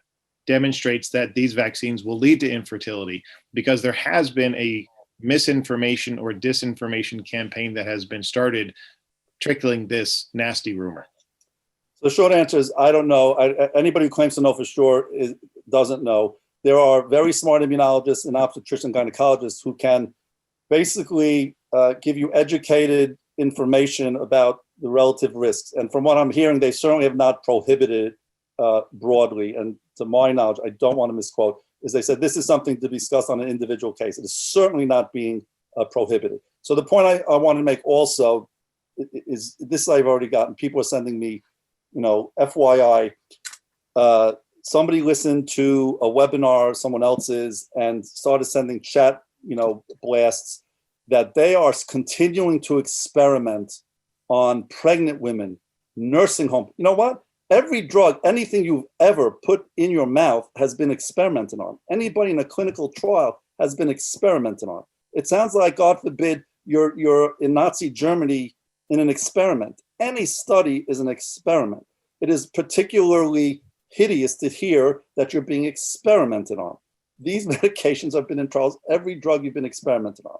demonstrates that these vaccines will lead to infertility? Because there has been a misinformation or disinformation campaign that has been started trickling this nasty rumor. So the short answer is I don't know. Anybody who claims to know for sure doesn't know. There are very smart immunologists and obstetrician gynecologists who can basically give you educated information about the relative risks. And from what I'm hearing, they certainly have not prohibited broadly. And to my knowledge, I don't want to misquote, is they said this is something to be discussed on an individual case. It is certainly not being prohibited. So the point I want to make also is this I've already gotten. People are sending me, FYI, somebody listened to a webinar, someone else's, and started sending chat, blasts that they are continuing to experiment on pregnant women, nursing home. You know what? Every drug, anything you've ever put in your mouth has been experimented on. Anybody in a clinical trial has been experimented on. It sounds like, God forbid, you're in Nazi Germany in an experiment. Any study is an experiment. It is particularly hideous to hear that you're being experimented on. These medications have been in trials. Every drug you've been experimented on.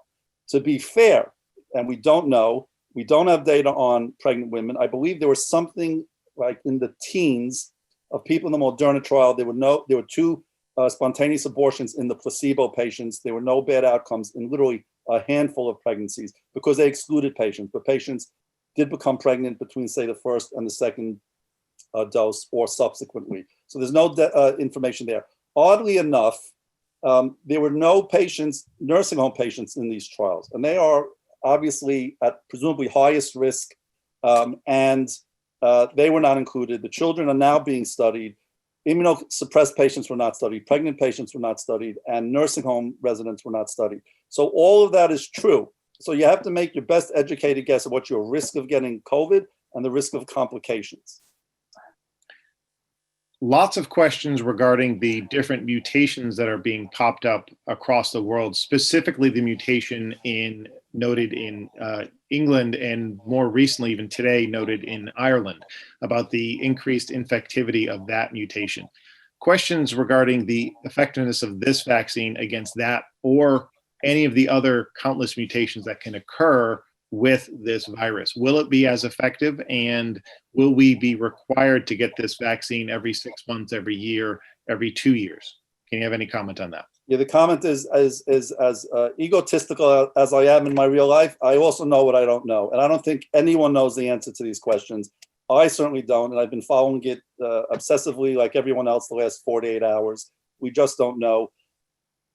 To be fair, and we don't know, we don't have data on pregnant women. I believe there was something like in the teens of people in the Moderna trial. There were two spontaneous abortions in the placebo patients. There were no bad outcomes in literally a handful of pregnancies because they excluded patients. But patients did become pregnant between, say, the first and the second dose or subsequently. So there's no information there. Oddly enough, there were no patients, nursing home patients in these trials, and they are obviously at presumably highest risk, and they were not included. The children are now being studied. Immunosuppressed patients were not studied. Pregnant patients were not studied, and nursing home residents were not studied. So all of that is true. So you have to make your best educated guess of what your risk of getting COVID and the risk of complications. Lots of questions regarding the different mutations that are being popped up across the world, specifically the mutation noted in England and more recently, even today, noted in Ireland, about the increased infectivity of that mutation. Questions regarding the effectiveness of this vaccine against that or any of the other countless mutations that can occur with this virus. Will it be as effective, and will we be required to get this vaccine every 6 months, every year, every 2 years? Can you have any comment on that? Yeah, the comment is as egotistical as I am in my real life. I also know what I don't know, and I don't think anyone knows the answer to these questions. I certainly don't, and I've been following it obsessively like everyone else the last 48 hours. We just don't know.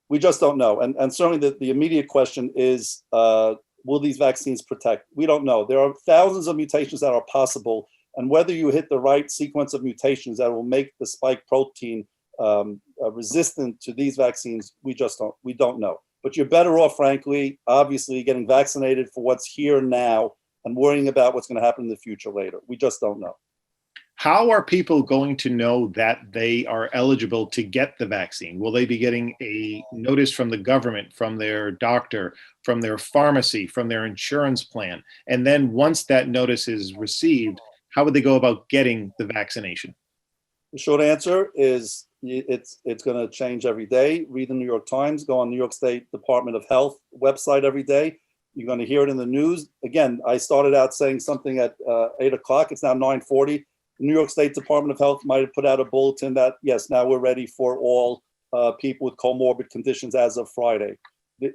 We just don't know. And certainly the immediate question is, will these vaccines protect? We don't know. There are thousands of mutations that are possible, and whether you hit the right sequence of mutations that will make the spike protein resistant to these vaccines, we don't know. But you're better off, frankly, obviously, getting vaccinated for what's here now and worrying about what's going to happen in the future later. We just don't know. How are people going to know that they are eligible to get the vaccine? Will they be getting a notice from the government, from their doctor, from their pharmacy, from their insurance plan? And then once that notice is received, how would they go about getting the vaccination? The short answer is it's going to change every day. Read the New York Times, go on New York State Department of Health website every day. You're going to hear it in the news. Again, I started out saying something at 8 o'clock. It's now 9:40. The New York State Department of Health might have put out a bulletin that, yes, now we're ready for all people with comorbid conditions as of Friday.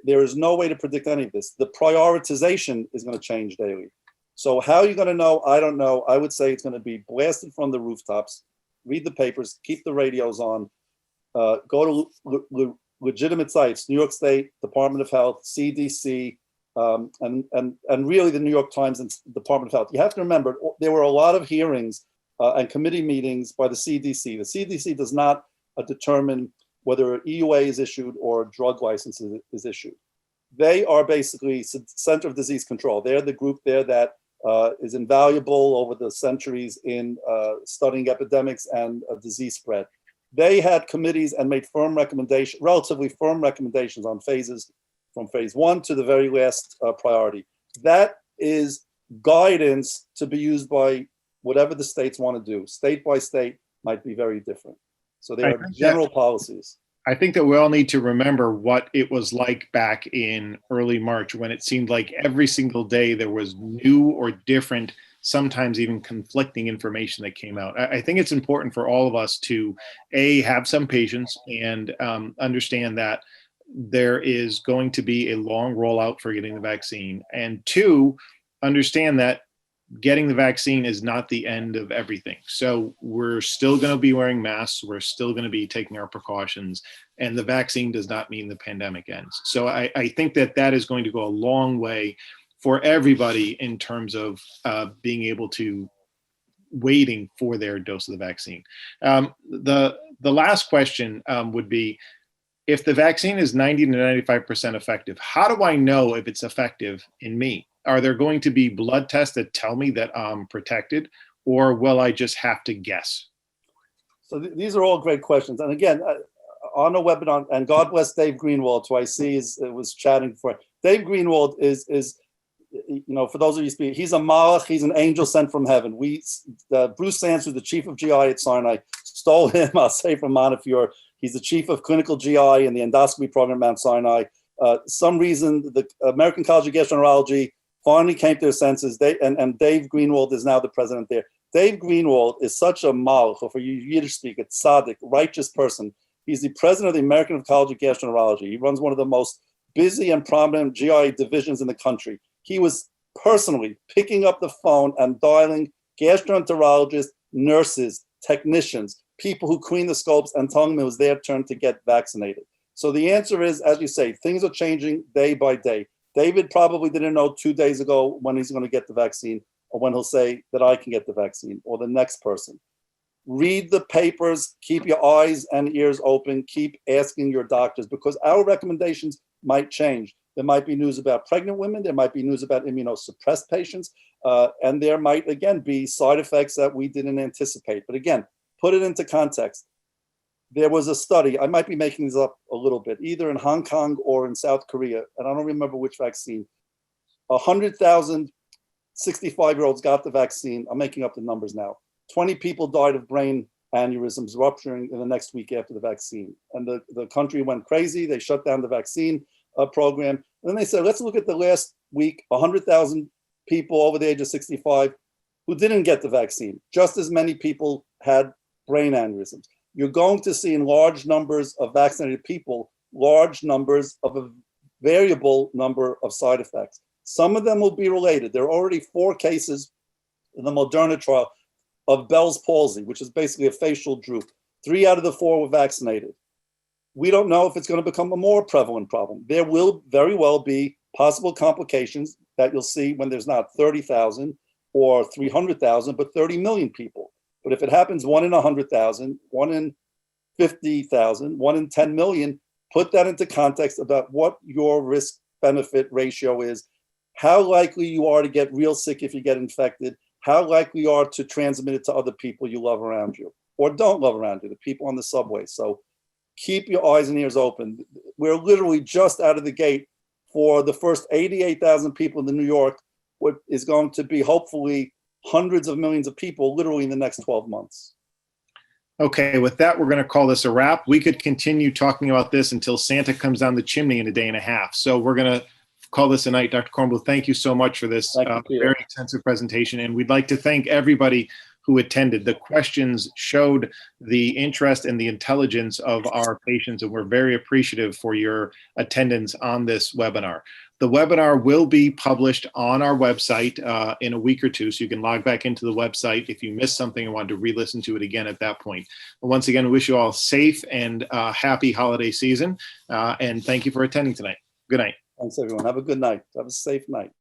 There is no way to predict any of this. The prioritization is going to change daily. So how you're going to know, I don't know. I would say it's going to be blasted from the rooftops. Read the papers, keep the radios on, go to legitimate sites, New York State Department of Health, CDC, and really the New York Times and Department of Health. You have to remember, there were a lot of hearings and committee meetings by the CDC. The CDC does not determine whether an EUA is issued or a drug license is issued. They are basically Center of Disease Control. They're the group there that is invaluable over the centuries in studying epidemics and disease spread. They had committees and made relatively firm recommendations on phases from phase 1 to the very last priority. That is guidance to be used by whatever the states want to do. State by state might be very different. So they are general policies. I think that we all need to remember what it was like back in early March, when it seemed like every single day there was new or different, sometimes even conflicting information that came out. I think it's important for all of us to, have some patience and understand that there is going to be a long rollout for getting the vaccine. And 2, understand that getting the vaccine is not the end of everything. So we're still going to be wearing masks. We're still going to be taking our precautions. And the vaccine does not mean the pandemic ends. So I think that that is going to go a long way for everybody in terms of being able to waiting for their dose of the vaccine. The last question would be, if the vaccine is 90 to 95% effective, how do I know if it's effective in me? Are there going to be blood tests that tell me that I'm protected, or will I just have to guess? So these are all great questions. And again, on a webinar, and God bless Dave Greenwald, who I see was chatting before. Dave Greenwald is, for those of you speaking, he's a malach, he's an angel sent from heaven. Bruce Sands, who's the chief of GI at Sinai, stole him, I'll say, from Montefiore. He's the chief of clinical GI in the endoscopy program at Mount Sinai. Some reason, the American College of Gastroenterology finally came to their senses. And Dave Greenwald is now the president there. Dave Greenwald is such a malach, or for you Yiddish speaker, tzaddik, righteous person. He's the president of the American College of Gastroenterology. He runs one of the most busy and prominent GI divisions in the country. He was personally picking up the phone and dialing gastroenterologists, nurses, technicians, people who clean the scopes, and telling them it was their turn to get vaccinated. So the answer is, as you say, things are changing day by day. David probably didn't know 2 days ago when he's going to get the vaccine, or when he'll say that I can get the vaccine, or the next person. Read the papers, keep your eyes and ears open, keep asking your doctors, because our recommendations might change. There might be news about pregnant women, there might be news about immunosuppressed patients, and there might, again, be side effects that we didn't anticipate. But again, put it into context. There was a study, I might be making this up a little bit, either in Hong Kong or in South Korea, and I don't remember which vaccine. 100,000 65-year-olds got the vaccine. I'm making up the numbers now. 20 people died of brain aneurysms rupturing in the next week after the vaccine. And the country went crazy. They shut down the vaccine program. And then they said, let's look at the last week, 100,000 people over the age of 65 who didn't get the vaccine. Just as many people had brain aneurysms. You're going to see in large numbers of vaccinated people, large numbers of a variable number of side effects. Some of them will be related. There are already 4 cases in the Moderna trial of Bell's palsy, which is basically a facial droop. 3 out of the 4 were vaccinated. We don't know if it's going to become a more prevalent problem. There will very well be possible complications that you'll see when there's not 30,000 or 300,000, but 30 million people. But if it happens 1 in 100,000, 1 in 50,000, 1 in 10 million, put that into context about what your risk benefit ratio is, how likely you are to get real sick if you get infected, how likely you are to transmit it to other people you love around you or don't love around you, the people on the subway. So keep your eyes and ears open. We're literally just out of the gate for the first 88,000 people in New York, what is going to be hopefully hundreds of millions of people literally in the next 12 months. Okay, with that, we're going to call this a wrap. We could continue talking about this until Santa comes down the chimney in a day and a half. So we're going to call this a night. Dr. Kornbluth, thank you so much for this very extensive presentation. And we'd like to thank everybody who attended. The questions showed the interest and the intelligence of our patients, and we're very appreciative for your attendance on this webinar. The webinar will be published on our website in a week or two, so you can log back into the website if you missed something and want to re-listen to it again at that point. But once again, we wish you all a safe and happy holiday season, and thank you for attending tonight. Good night. Thanks, everyone. Have a good night. Have a safe night.